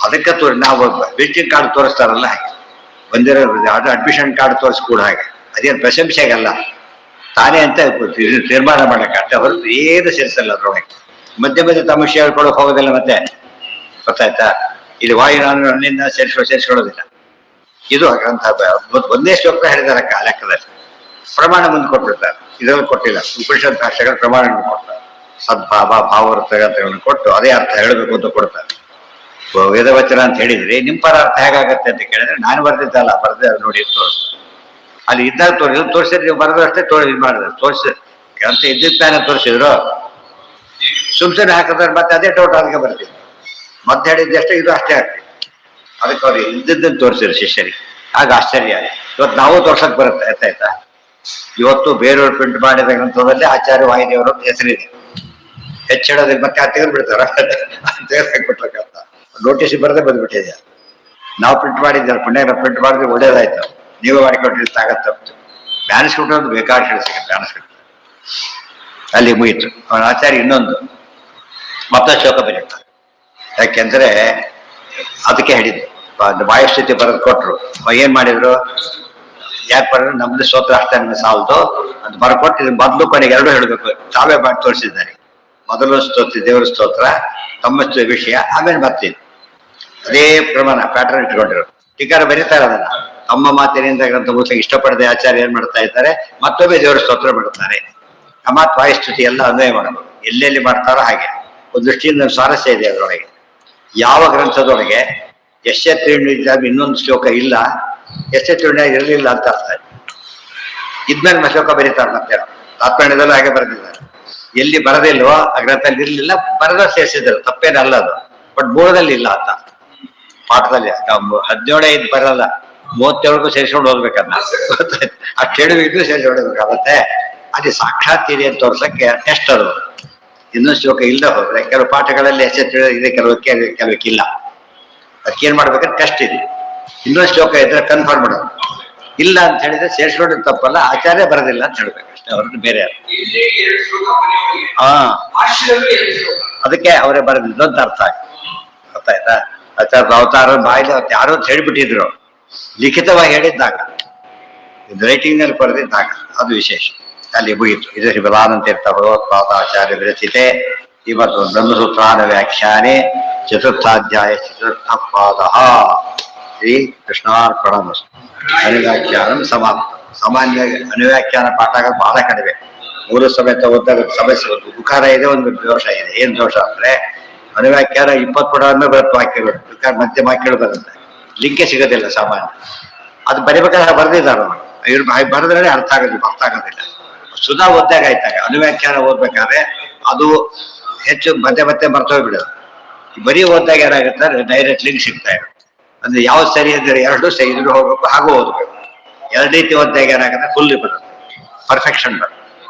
ಅದಕ್ಕೆ ನಾವು ವಿಸಿಟಿಂಗ್ ಕಾರ್ಡ್ ತೋರಿಸ್ತಾರಲ್ಲ ಹಾಗೆ, ಬಂದಿರೋ ಅದು ಅಡ್ಮಿಷನ್ ಕಾರ್ಡ್ ತೋರಿಸ್ಕೊಡ ಹಾಗೆ, ಅದೇನು ಪ್ರಶಂಸೆಗಲ್ಲ, ತಾನೇ ಅಂತ ತೀರ್ಮಾನ ಮಾಡಕ್ಕೆ ಹೊರತು ಏನು ಸೇರಿಸಲ್ಲ ಅದ್ರೊಳಗೆ. ಮಧ್ಯೆ ತಮಾಷೆ ಹೇಳ್ಕೊಳಕ್ ಹೋಗೋದಿಲ್ಲ. ಮತ್ತೆ ಗೊತ್ತಾಯ್ತಾ, ಇಲ್ಲಿ ವಾಯು ನಾನು ನನ್ನಿಂದ ಸೇರಿಸ್ಕೊಳ್ಳೋದಿಲ್ಲ. ಇದು ಗ್ರಂಥ ಒಂದೇ ಶ್ಲೋಕ ಹೇಳಿದಾರೆ ಲೆಕ್ಕದಲ್ಲಿ, ಪ್ರಮಾಣ ಮುಂದೆ ಕೊಟ್ಬಿಡ್ತಾರೆ. ಇದರಲ್ಲಿ ಕೊಟ್ಟಿಲ್ಲ, ಉಪನಿಷತ್ ಭಾಷೆಗಳ ಪ್ರಮಾಣಗಳನ್ನು ಕೊಡ್ತಾರೆ. ಸದ್ಭಾವ ಭಾವವೃತ್ತಗಳನ್ನು ಕೊಟ್ಟು ಅದೇ ಅರ್ಥ ಹೇಳಬೇಕು ಅಂತ ಕೊಡ್ತಾರೆ. ವೇದವಚನ ಅಂತ ಹೇಳಿದ್ರಿ, ನಿಮ್ಮ ಪರ ಅರ್ಥ ಹೇಗಾಗತ್ತೆ ಅಂತ ಕೇಳಿದ್ರೆ, ನಾನು ಬರ್ದಿದ್ದಲ್ಲ, ಬರ್ದೆ ನೋಡಿ ತೋರಿಸ್ತಾರೆ. ಅಲ್ಲಿ ಇದ್ದಾಗ ತೋರಿಸಿದ್ರೆ ನೀವು ಬರೆದಷ್ಟೇ ಮಾಡಿದ್ರೆ ತೋರಿಸಿ ಗ್ರಂಥ ಇದ್ದಿದ್ದಾನೆ ತೋರಿಸಿದ್ರು, ಸುಮ್ಸನೆ ಹಾಕಿದ್ರೆ ಮತ್ತೆ ಅದೇ ಡೌಟ್ ಅದಕ್ಕೆ ಬರ್ತಿದ್ರು. ಮತ್ತೆ ಹೇಳಿದ್ದಷ್ಟೇ ಇದು ಅಷ್ಟೇ ಆಗ್ತದೆ. ಅದಕ್ಕೆ ಅವ್ರಿಗೆ ಇದ್ದದ್ದನ್ನು ತೋರಿಸಿದ್ರು ಶಿಷ್ಯರಿಗೆ, ಆಗ ಆಶ್ಚರ್ಯ. ಇವತ್ತು ನಾವು ತೋರ್ಸಕ್ ಬರುತ್ತೆ, ಆಯ್ತಾ? ಇವತ್ತು ಬೇರೆಯವ್ರು ಪ್ರಿಂಟ್ ಮಾಡಿದ ಗ್ರಂಥದಲ್ಲಿ ಆಚಾರ್ಯ ವಾಯುದೇವರು ಹೆಸರಿದೆ. ಹೆಚ್ಚಿಡೋದಕ್ಕೆ ಮತ್ತೆ ತೆಗೆದು ಬಿಡ್ತಾರ, ತೆಗೆದಾಕ್ಬಿಟ್ರಕ್ಕಂತ ನೋಟಿಸ್ ಬರದೆ ಬಂದ್ಬಿಟ್ಟಿದೆ. ನಾವು ಪ್ರಿಂಟ್ ಮಾಡಿದ್ದೇವೆ, ಪುಣ್ಯ ಪ್ರಿಂಟ್ ಮಾಡಿದ್ರೆ ಒಳ್ಳೇದಾಯ್ತು, ನೀವೇ ಮಾಡಿಕೊಟ್ಟಿರ್ತ ಆಗತ್ತಪ್ತು. ಮ್ಯಾನ್ಸ್ಕ್ರಿಪ್ಟ್ ಒಂದು ಬೇಕಾದ ಹೇಳಿಸಿಕೆ, ಮ್ಯಾನ್ಸ್ಕ್ರಿಪ್ಟ್ ಅಲ್ಲಿ ಮುಗಿತು. ಅವನ ಆಚಾರ್ಯ ಇನ್ನೊಂದು ಮತ್ತೆ ಶೋಕ ಬರೀತಾರೆ. ಯಾಕೆಂದ್ರೆ ಅದಕ್ಕೆ ಹೇಳಿದ್ದು, ವಾಯುಸ್ಥಿತಿ ಬರೆದು ಕೊಟ್ರು. ಏನ್ ಮಾಡಿದ್ರು, ಯಾಕೆ ಬರೋದು ನಮ್ದು ಸ್ತೋತ್ರ ಅಷ್ಟೇ ನಮ್ಗೆ ಸಾಲದು ಅಂತ ಬರ್ಕೊಟ್ಟು ಇದು ಮೊದಲು ಕೊನೆಗೆ ಎರಡು ಹೇಳಬೇಕು. ತಾವೇ ಮಾಡಿ ತೋರಿಸಿದ್ದಾರೆ. ಮೊದಲು ಸ್ತೋತ್ರ ದೇವರ ಸ್ತೋತ್ರ, ತಮ್ಮ ವಿಷಯ, ಆಮೇಲೆ ಬರ್ತೀನಿ. ಅದೇ ಪ್ರಮಾಣ ಪ್ಯಾಟರ್ನ್ ಇಟ್ಕೊಂಡಿರೋ ಟೀಕಾರ ಬರೀತಾರೆ ಅದನ್ನ. ತಮ್ಮ ಮಾತಿನಿಂದ ಗ್ರಂಥ ಮುಗಿಸ್ಲಿಕ್ಕೆ ಇಷ್ಟಪಡದೆ ಆಚಾರ್ಯ ಏನ್ ಮಾಡ್ತಾ ಇದ್ದಾರೆ, ಮತ್ತೊಮ್ಮೆ ದೇವರ ಸ್ತೋತ್ರ ಮಾಡುತ್ತಾರೆ. ಆ ಮಾತು ವಾಯುಸ್ತುತಿ ಎಲ್ಲ ಅನ್ವಯ ಮಾಡಬೇಕು. ಎಲ್ಲೆಲ್ಲಿ ಮಾಡ್ತಾರೋ ಹಾಗೆ. ಒಂದು ದೃಷ್ಟಿಯಿಂದ ಸ್ವಾರಸ್ಯ ಇದೆ ಅದರೊಳಗೆ. ಯಾವ ಗ್ರಂಥದೊಳಗೆ ಯಶ್ಯತ್ರೀಣ್ಯಾಗ ಇನ್ನೊಂದು ಶ್ಲೋಕ ಇಲ್ಲ, ಯಶ್ಯತ್ರೀಣ್ಯಾಗ ಇರಲಿಲ್ಲ ಅಂತ ಅರ್ಥ. ಇದ್ಮೇಲೆ ಶ್ಲೋಕ ಬರೀತಾರೆ ಮತ್ತೆ. ತಾತ್ಪರ್ಯದಲ್ಲೂ ಹಾಗೆ ಬರೆದಿದ್ದಾರೆ. ಎಲ್ಲಿ ಬರದಿಲ್ವೋ ಆ ಗ್ರಂಥದಲ್ಲಿ ಇರ್ಲಿಲ್ಲ, ಬರದ ಸೇರಿಸಿದ್ರು, ತಪ್ಪೇನಲ್ಲ ಅದು. ಬಟ್ ಮೂಲದಲ್ಲಿ ಇಲ್ಲ ಅಂತ. ಪಾಠದಲ್ಲಿ 17 ಬರಲ್ಲ, 37 ಸೇರಿಸ್ಕೊಂಡು ಓದ್ಬೇಕನ್ನ. ಅಷ್ಟು ಇದ್ದು ಸೇರಿಸ್ಕೊಂಡು ಹೋಗ್ಬೇಕಾಗತ್ತೆ. ಅಲ್ಲಿ ಸಾಕ್ಷಾತ್ ಇದೆ ಅಂತ ತೋರ್ಸಕ್ಕೆ ಟೆಸ್ಟ್ ಅದು. ಇನ್ನೊಂದು ಶ್ಲೋಕ ಇಲ್ಲದೆ ಹೋದ್ರೆ ಕೆಲವು ಪಾಠಗಳಲ್ಲಿ ಇದೆ, ಕೆಲವಕ್ಕಿಲ್ಲ. ಅದಕ್ಕೇನ್ ಮಾಡ್ಬೇಕಂದ್ರೆ ಟೆಸ್ಟ್ ಇದೆ. ಇನ್ನೊಂದು ಶ್ಲೋಕ ಇದ್ರೆ ಕನ್ಫರ್ಮ್ ಮಾಡೋದು. ಇಲ್ಲ ಅಂತ ಹೇಳಿದ್ರೆ ಸೇರಿಸ್ಕೊಂಡು ತಪ್ಪಲ್ಲ, ಆಚಾರ್ಯ ಬರೋದಿಲ್ಲ ಅಂತ ಹೇಳ್ಬೇಕು ಅಷ್ಟೇ, ಅವ್ರದ್ದು ಬೇರೆ ಯಾರು. ಅದಕ್ಕೆ ಅವರೇ ಬರೋದಿಲ್ಲ ಅಂತ ಅರ್ಥ ಆಯ್ತಾ. ಆಚಾರ್ಯ ಅವತಾರ ಬಾಯಿಲೆ ಯಾರೋ ಅಂತ ಹೇಳ್ಬಿಟ್ಟಿದ್ರು, ಲಿಖಿತವಾಗಿ ಹೇಳಿದ್ದಾಗ, ರೈಟಿಂಗ್ ನಲ್ಲಿ ಬರೆದಿದ್ದಾಗ ಅದು ವಿಶೇಷ. ಅಲ್ಲಿ ಮುಗಿತು. ಇದು ಶ್ರೀ ಬಲಾನಂತೀರ್ಥ ಭಗವತ್ಪಾದ ಆಚಾರ್ಯ ವಿರಚಿತೆ ಇವತ್ತು ಬ್ರಹ್ಮಸೂತ್ರಾನ ವ್ಯಾಖ್ಯಾನೆ ಚತುರ್ಥಾಧ್ಯಾಯ ಚತುರ್ಥ ಪಾದ. ಶ್ರೀ ಕೃಷ್ಣಾರ್ಪಣಮಸ್ತು. ಅನುವ್ಯಾಖ್ಯಾನ ಸಮಾಪ್ತ. ಸಾಮಾನ್ಯವಾಗಿ ಅನುವ್ಯಾಖ್ಯಾನ ಪಾಠ ಆಗೋದು ಬಹಳ ಕಡಿಮೆ. ಮೂರು ಸಮೇತ ಓದಿದಾಗ ಸಮಸ್ಯೆ, ಒಂದು ಉಕಾರ ಇದೆ, ಒಂದು ದೋಷ ಇದೆ. ಏನ್ ದೋಷ ಅಂದ್ರೆ ಅನುವ್ಯಾಖ್ಯಾನ 20 ಪುಟ ಬರುತ್ತೆ ವಾಕ್ಯಗಳು, ಮಧ್ಯಮ ವಾಕ್ಯಗಳು ಬರುತ್ತೆ, ಲಿಂಕೆ ಸಿಗೋದಿಲ್ಲ ಸಾಮಾನ್ಯ. ಅದು ಬರಿಬೇಕಾದ್ರೆ ಬರೆದಿದ್ದಾರೆ ಇವ್ರು, ಬರೆದ್ರೆ ಅರ್ಥ ಆಗೋದಿಲ್ಲ. ಸುಧಾ ಓದ್ದಾಗ ಆಯ್ತಾಗ ಅನುವ್ಯಾಖ್ಯಾನ ಓದ್ಬೇಕಾದ್ರೆ ಅದು ಹೆಚ್ಚು ಮತ್ತೆ ಬರ್ತೋಗ್ಬಿಡೋದು. ಬರೀ ಓದ್ದಾಗ ಏನಾಗುತ್ತೆ, ಡೈರೆಕ್ಟ್ ಲಿಂಕ್ ಸಿಗ್ತಾ ಇರುತ್ತೆ. ಅಂದ್ರೆ ಯಾವ್ದು ಸರಿ ಅಂದ್ರೆ ಎರಡು ಸರಿ ಇದ್ರು ಹೋಗ್ಬೇಕು, ಹಾಗೂ ಓದ್ಬೇಕು. ಎರಡು ರೀತಿ ಓದ್ದಾಗ ಏನಾಗುತ್ತೆ, ಫುಲ್ ಬರುತ್ತೆ, ಪರ್ಫೆಕ್ಷನ್ ಬರುತ್ತೆ.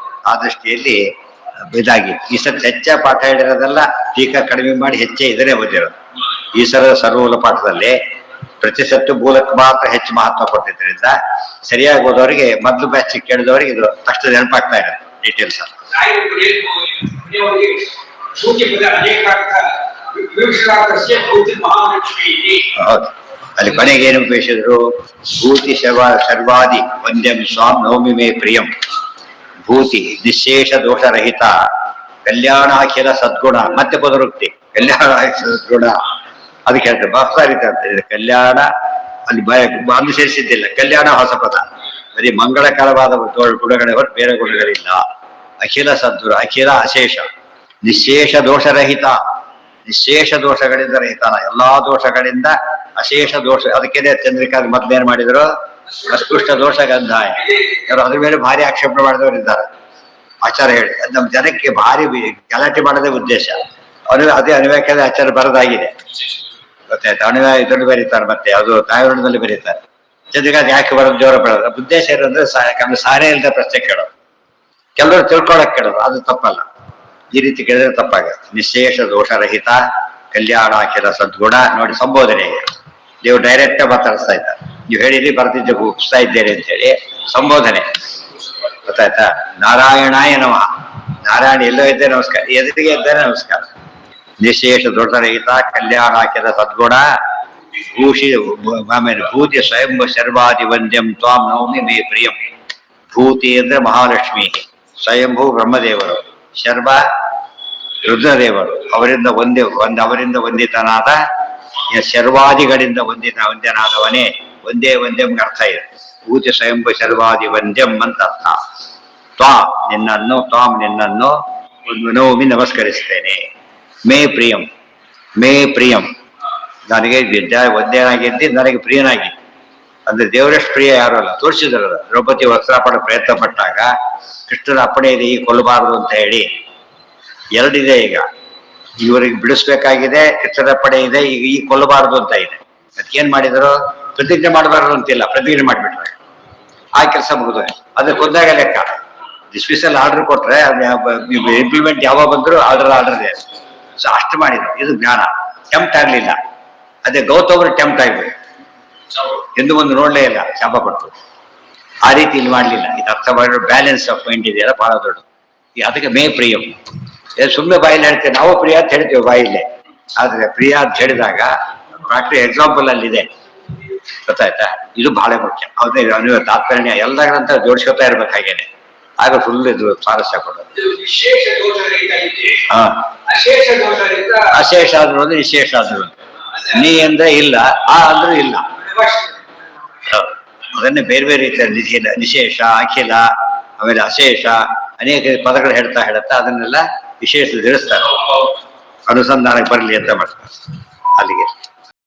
ಆ ದೃಷ್ಟಿಯಲ್ಲಿ ಇದಾಗಿ ಈ ಸತ್ ಹೆಚ್ಚ ಪಾಠ ಹೇಳಿರೋದೆಲ್ಲ ಟೀಕಾ ಕಡಿಮೆ ಮಾಡಿ ಹೆಚ್ಚೆ ಇದನ್ನೇ ಓದಿರೋದು. ಈ ಸಲ ಸರ್ವೂಲ ಪಾಠದಲ್ಲಿ ಪ್ರತಿ ಸತ್ತು ಮೂಲಕ್ಕೆ ಮಾತ್ರ ಹೆಚ್ಚು ಮಹತ್ವ ಕೊಟ್ಟಿದ್ದರಿಂದ ಸರಿಯಾಗಿ ಓದೋರಿಗೆ, ಮೊದಲು ಬ್ಯಾಚ್ ಕೇಳಿದವರಿಗೆ ಇದು ತಕ್ಷಣ ನೆನಪಾಗ್ತಾ ಇರೋದು ಡೀಟೇಲ್ಸ್. ಹೌದು. ಅಲ್ಲಿ ಕೊನೆಗೆ ಏನು ಉಪಯೋಗಿಸಿದ್ರು, ಭೂತಿ ಸರ್ವಾದಿ ವಂದ್ಯಂ ಸ್ವಾಮ್ ನವಮಿ ಮೇ ಪ್ರಿಯಂ. ಭೂತಿ ನಿಶೇಷ ದೋಷರಹಿತ ಕಲ್ಯಾಣಾಖಿಲ ಸದ್ಗುಣ. ಮತ್ತೆ ಪುನರುಕ್ತಿ, ಕಲ್ಯಾಣ ಸದ್ಗುಣ. ಅದಕ್ಕೆ ಹೇಳ್ತಾರೆ ಬಾಪ್ಸಾರಿತ ಅಂತ ಇದೆ. ಕಲ್ಯಾಣ ಅಲ್ಲಿ ಅನುಸರಿಸಿದ್ದಿಲ್ಲ, ಕಲ್ಯಾಣ ಹೊಸ ಪದ. ಬರೀ ಮಂಗಳಕರವಾದ ಗುಣಗಳೇ ಹೊರತು ಬೇರೆ ಗುಣಗಳಿಲ್ಲ. ಅಖಿಲ ಸದ್ಗುಣ, ಅಖಿಲ ಅಶೇಷ, ನಿಶೇಷ ದೋಷರಹಿತ. ನಿಶೇಷ ದೋಷಗಳಿಂದ ರಹಿತಾನ, ಎಲ್ಲಾ ದೋಷಗಳಿಂದ ಅಶೇಷ ದೋಷ. ಅದಕ್ಕೆ ಚಂದ್ರಿಕಾ ಮೊದ್ಲೇನ್ ಮಾಡಿದ್ರು, ಅಸ್ಪೃಷ್ಟ ದೋಷ ಗಂಧಾಯ. ಯಾರು ಅದ್ರ ಮೇಲೆ ಭಾರಿ ಆಕ್ಷೇಪಣೆ ಮಾಡಿದವರು ಇದ್ದಾರೆ. ಆಚಾರ ಹೇಳಿ ನಮ್ಮ ಜನಕ್ಕೆ ಭಾರಿ ಗಲಾಟೆ ಮಾಡೋದೇ ಉದ್ದೇಶ. ಅದೇ ಅನುವ್ಯಾಖ್ಯಾನ ಆಚಾರ ಬರೋದಾಗಿದೆ, ಗೊತ್ತಾಯ್ತು. ಅನುವ್ಯಾಯ ಇದನ್ನು ಬರೀತಾರೆ, ಮತ್ತೆ ಅದು ತಾಯ್ವರ್ಣದಲ್ಲಿ ಬರೀತಾರೆ. ಚಂದ್ರಿಕಾ ಯಾಕೆ ಬರೋದು ಜೋರ ಬರೋದು ಉದ್ದೇಶ ಏನಂದ್ರೆ ಸಾರೇ ಇಲ್ಲದ ಪ್ರಶ್ನೆ ಕೇಳೋದು, ಕೆಲವರು ತಿಳ್ಕೊಳಕ್ ಕೇಳೋದು. ಅದು ತಪ್ಪಲ್ಲ. ಈ ರೀತಿ ಕೇಳಿದ್ರೆ ತಪ್ಪಾಗುತ್ತೆ. ನಿಶೇಷ ದೋಷರಹಿತ ಕಲ್ಯಾಣಾಖಿಲ ಸದ್ಗುಣ. ನೋಡಿ ಸಂಬೋಧನೆ, ನೀವು ಡೈರೆಕ್ಟ್ ಮಾತಾಡಿಸ್ತಾ ಇದ್ದಾರೆ. ನೀವು ಹೇಳಿರಿ ಬರ್ತಿದ್ದೆ ಒಪ್ಪಿಸ್ತಾ ಇದ್ದೇನೆ ಅಂತ ಹೇಳಿ ಸಂಬೋಧನೆ, ಗೊತ್ತಾಯ್ತಾ. ನಾರಾಯಣಾಯ ನಮಃ, ನಾರಾಯಣ ಎಲ್ಲೋ ಇದ್ದೇ ನಮಸ್ಕಾರ, ಎದುರಿಗೆ ಇದ್ದೇನೆ ನಮಸ್ಕಾರ. ನಿಶೇಷ ದೋಷರಹಿತ ಕಲ್ಯಾಣಾಖಿಲ ಸದ್ಗುಣ ಆಮೇಲೆ ಭೂತಿ ಸ್ವಯಂ ಸರ್ವಾದಿ ವಂದ್ಯಂ ತ್ವಾಂ ನವಮಿ ಮೇ ಪ್ರಿಯಂ. ಭೂತಿ ಅಂದ್ರೆ ಮಹಾಲಕ್ಷ್ಮಿ, ಸ್ವಯಂಭೂ ಬ್ರಹ್ಮದೇವರು, ಶರ್ವ ರುದ್ರದೇವರು. ಅವರಿಂದ ಅವರಿಂದ ವಂದಿತನಾದ ಶರ್ವಾದಿಗಳಿಂದ ವಂದ್ಯನಾದವನೇ ಒಂದೇ ವಂದ್ಯಂಗೆ ಅರ್ಥ ಇದೆ. ಭೂತಿ ಸ್ವಯಂಭೂ ಶರ್ವಾದಿ ವಂದ್ಯಂ ಅಂತ ಅರ್ಥ. ತ್ವಾಂ ನಿನ್ನನ್ನು ನವಮಿ ನಮಸ್ಕರಿಸ್ತೇನೆ. ಮೇ ಪ್ರಿಯಂ, ಮೇ ಪ್ರಿಯಂ, ನನಗೆ ವಂದ್ಯನಾಗಿದ್ದಿ, ನನಗೆ ಪ್ರಿಯನಾಗಿ. ಅಂದ್ರೆ ದೇವರಷ್ಟು ಪ್ರಿಯ ಯಾರು ಅಲ್ಲ. ತೋರಿಸಿದ್ರಲ್ಲ, ದ್ರೌಪದಿ ವಸ್ತ್ರಾಪಣ ಪ್ರಯತ್ನ ಪಟ್ಟಾಗ ಕೃಷ್ಣನ ಅಪ್ಪಣೆ ಇದೆ, ಈ ಕೊಲ್ಲಬಾರದು ಅಂತ ಹೇಳಿ. ಎರಡಿದೆ ಈಗ, ಇವರಿಗೆ ಬಿಡಿಸ್ಬೇಕಾಗಿದೆ, ಕೃಷ್ಣನ ಅಪ್ಪಣೆ ಇದೆ, ಈಗ ಈ ಕೊಲ್ಲಬಾರದು ಅಂತ ಇದೆ. ಅದಕ್ಕೇನ್ ಮಾಡಿದ್ರು, ಪ್ರತಿಜ್ಞೆ ಮಾಡಬಾರದು ಅಂತಿಲ್ಲ, ಪ್ರತಿಜ್ಞೆ ಮಾಡಿಬಿಟ್ರೆ ಆ ಕೆಲಸ ಮುಗಿದು. ಅದಕ್ಕೆ ಕೊಂದಾಗ ಲೆಕ್ಕ. ಡಿಸ್ಮಿಸಲ್ ಆರ್ಡರ್ ಕೊಟ್ರೆ ಇಂಪ್ಲಿಮೆಂಟ್ ಯಾವಾಗ ಬಂದ್ರು ಆರ್ಡರ್ ಇದೆ. ಸೊ ಅಷ್ಟು ಮಾಡಿದ್ರು. ಇದು ಜ್ಞಾನ. ಟೆಂಪ್ಟ್ ಆಗ್ಲಿಲ್ಲ. ಅದೇ ಗೌತಮರು ಟೆಂಪ್ಟ್ ಆಗ್ಬೇಕು, ಎಂದು ಒಂದು ನೋಡ್ಲೇ ಇಲ್ಲ, ಶಾಪ ಕೊಟ್ಟು. ಆ ರೀತಿ ಇಲ್ಲಿ ಮಾಡ್ಲಿಲ್ಲ. ಇದು ಅರ್ಥ ಮಾಡಿದ್ರು. ಬ್ಯಾಲೆನ್ಸ್ ಆಫ್ ಮೈಂಡ್ ಇದೆಯಲ್ಲ ಬಹಳ ದೊಡ್ಡ. ಅದಕ್ಕೆ ಮೇ ಪ್ರಿಯಂ. ಸುಮ್ಮನೆ ಬಾಯಲ್ಲಿ ಹೇಳ್ತೇವೆ ನಾವು, ಪ್ರಿಯ ಅಂತ ಹೇಳ್ತೇವೆ ಬಾಯಿಲೆ. ಆದ್ರೆ ಪ್ರಿಯ ಅಂತ ಹೇಳಿದಾಗ ಪ್ರಾಕ್ಟಿಕಲ್ ಎಕ್ಸಾಂಪಲ್ ಅಲ್ಲಿ ಇದೆ, ಗೊತ್ತಾಯ್ತಾ? ಇದು ಬಹಳ ಮುಖ್ಯ. ಹೌದೇ, ನೀವು ತಾತ್ಪರ್ಯ ಎಲ್ಲ ಗ್ರಂಥ ಜೋಡಿಸ್ಕೊತಾ ಇರ್ಬೇಕು ಹಾಗೇನೆ, ಆಗ ಫುಲ್ ಇದು ಸ್ವಾರಸ್ಯ ಕೊಡೋದು. ವಿಶೇಷ ದೋಷರಹಿತ ಇದೆ, ಹಾ, ಅಶೇಷ ದೋಷರಹಿತ ಅಶೇಷ ಆದ್ರೂ ಒಂದು, ವಿಶೇಷ ಆದ್ರೂ ಒಂದು. ನೀ ಅಂದ್ರೆ ಇಲ್ಲ, ಆ ಅಂದ್ರೂ ಇಲ್ಲ. ಹೌದು. ಅದನ್ನೇ ಬೇರೆ ಬೇರೆ ರೀತಿಯಲ್ಲಿ ನಿಶೇಷ, ಅಖಿಲ, ಆಮೇಲೆ ಅಶೇಷ, ಅನೇಕ ಪದಗಳು ಹೇಳ್ತಾ ಅದನ್ನೆಲ್ಲ ವಿಶೇಷ ತಿಳಿಸ್ತಾರೆ, ಅನುಸಂಧಾನಕ್ಕೆ ಬರಲಿ ಅಂತ ಮಾಡ್ತಾರೆ. ಅಲ್ಲಿಗೆ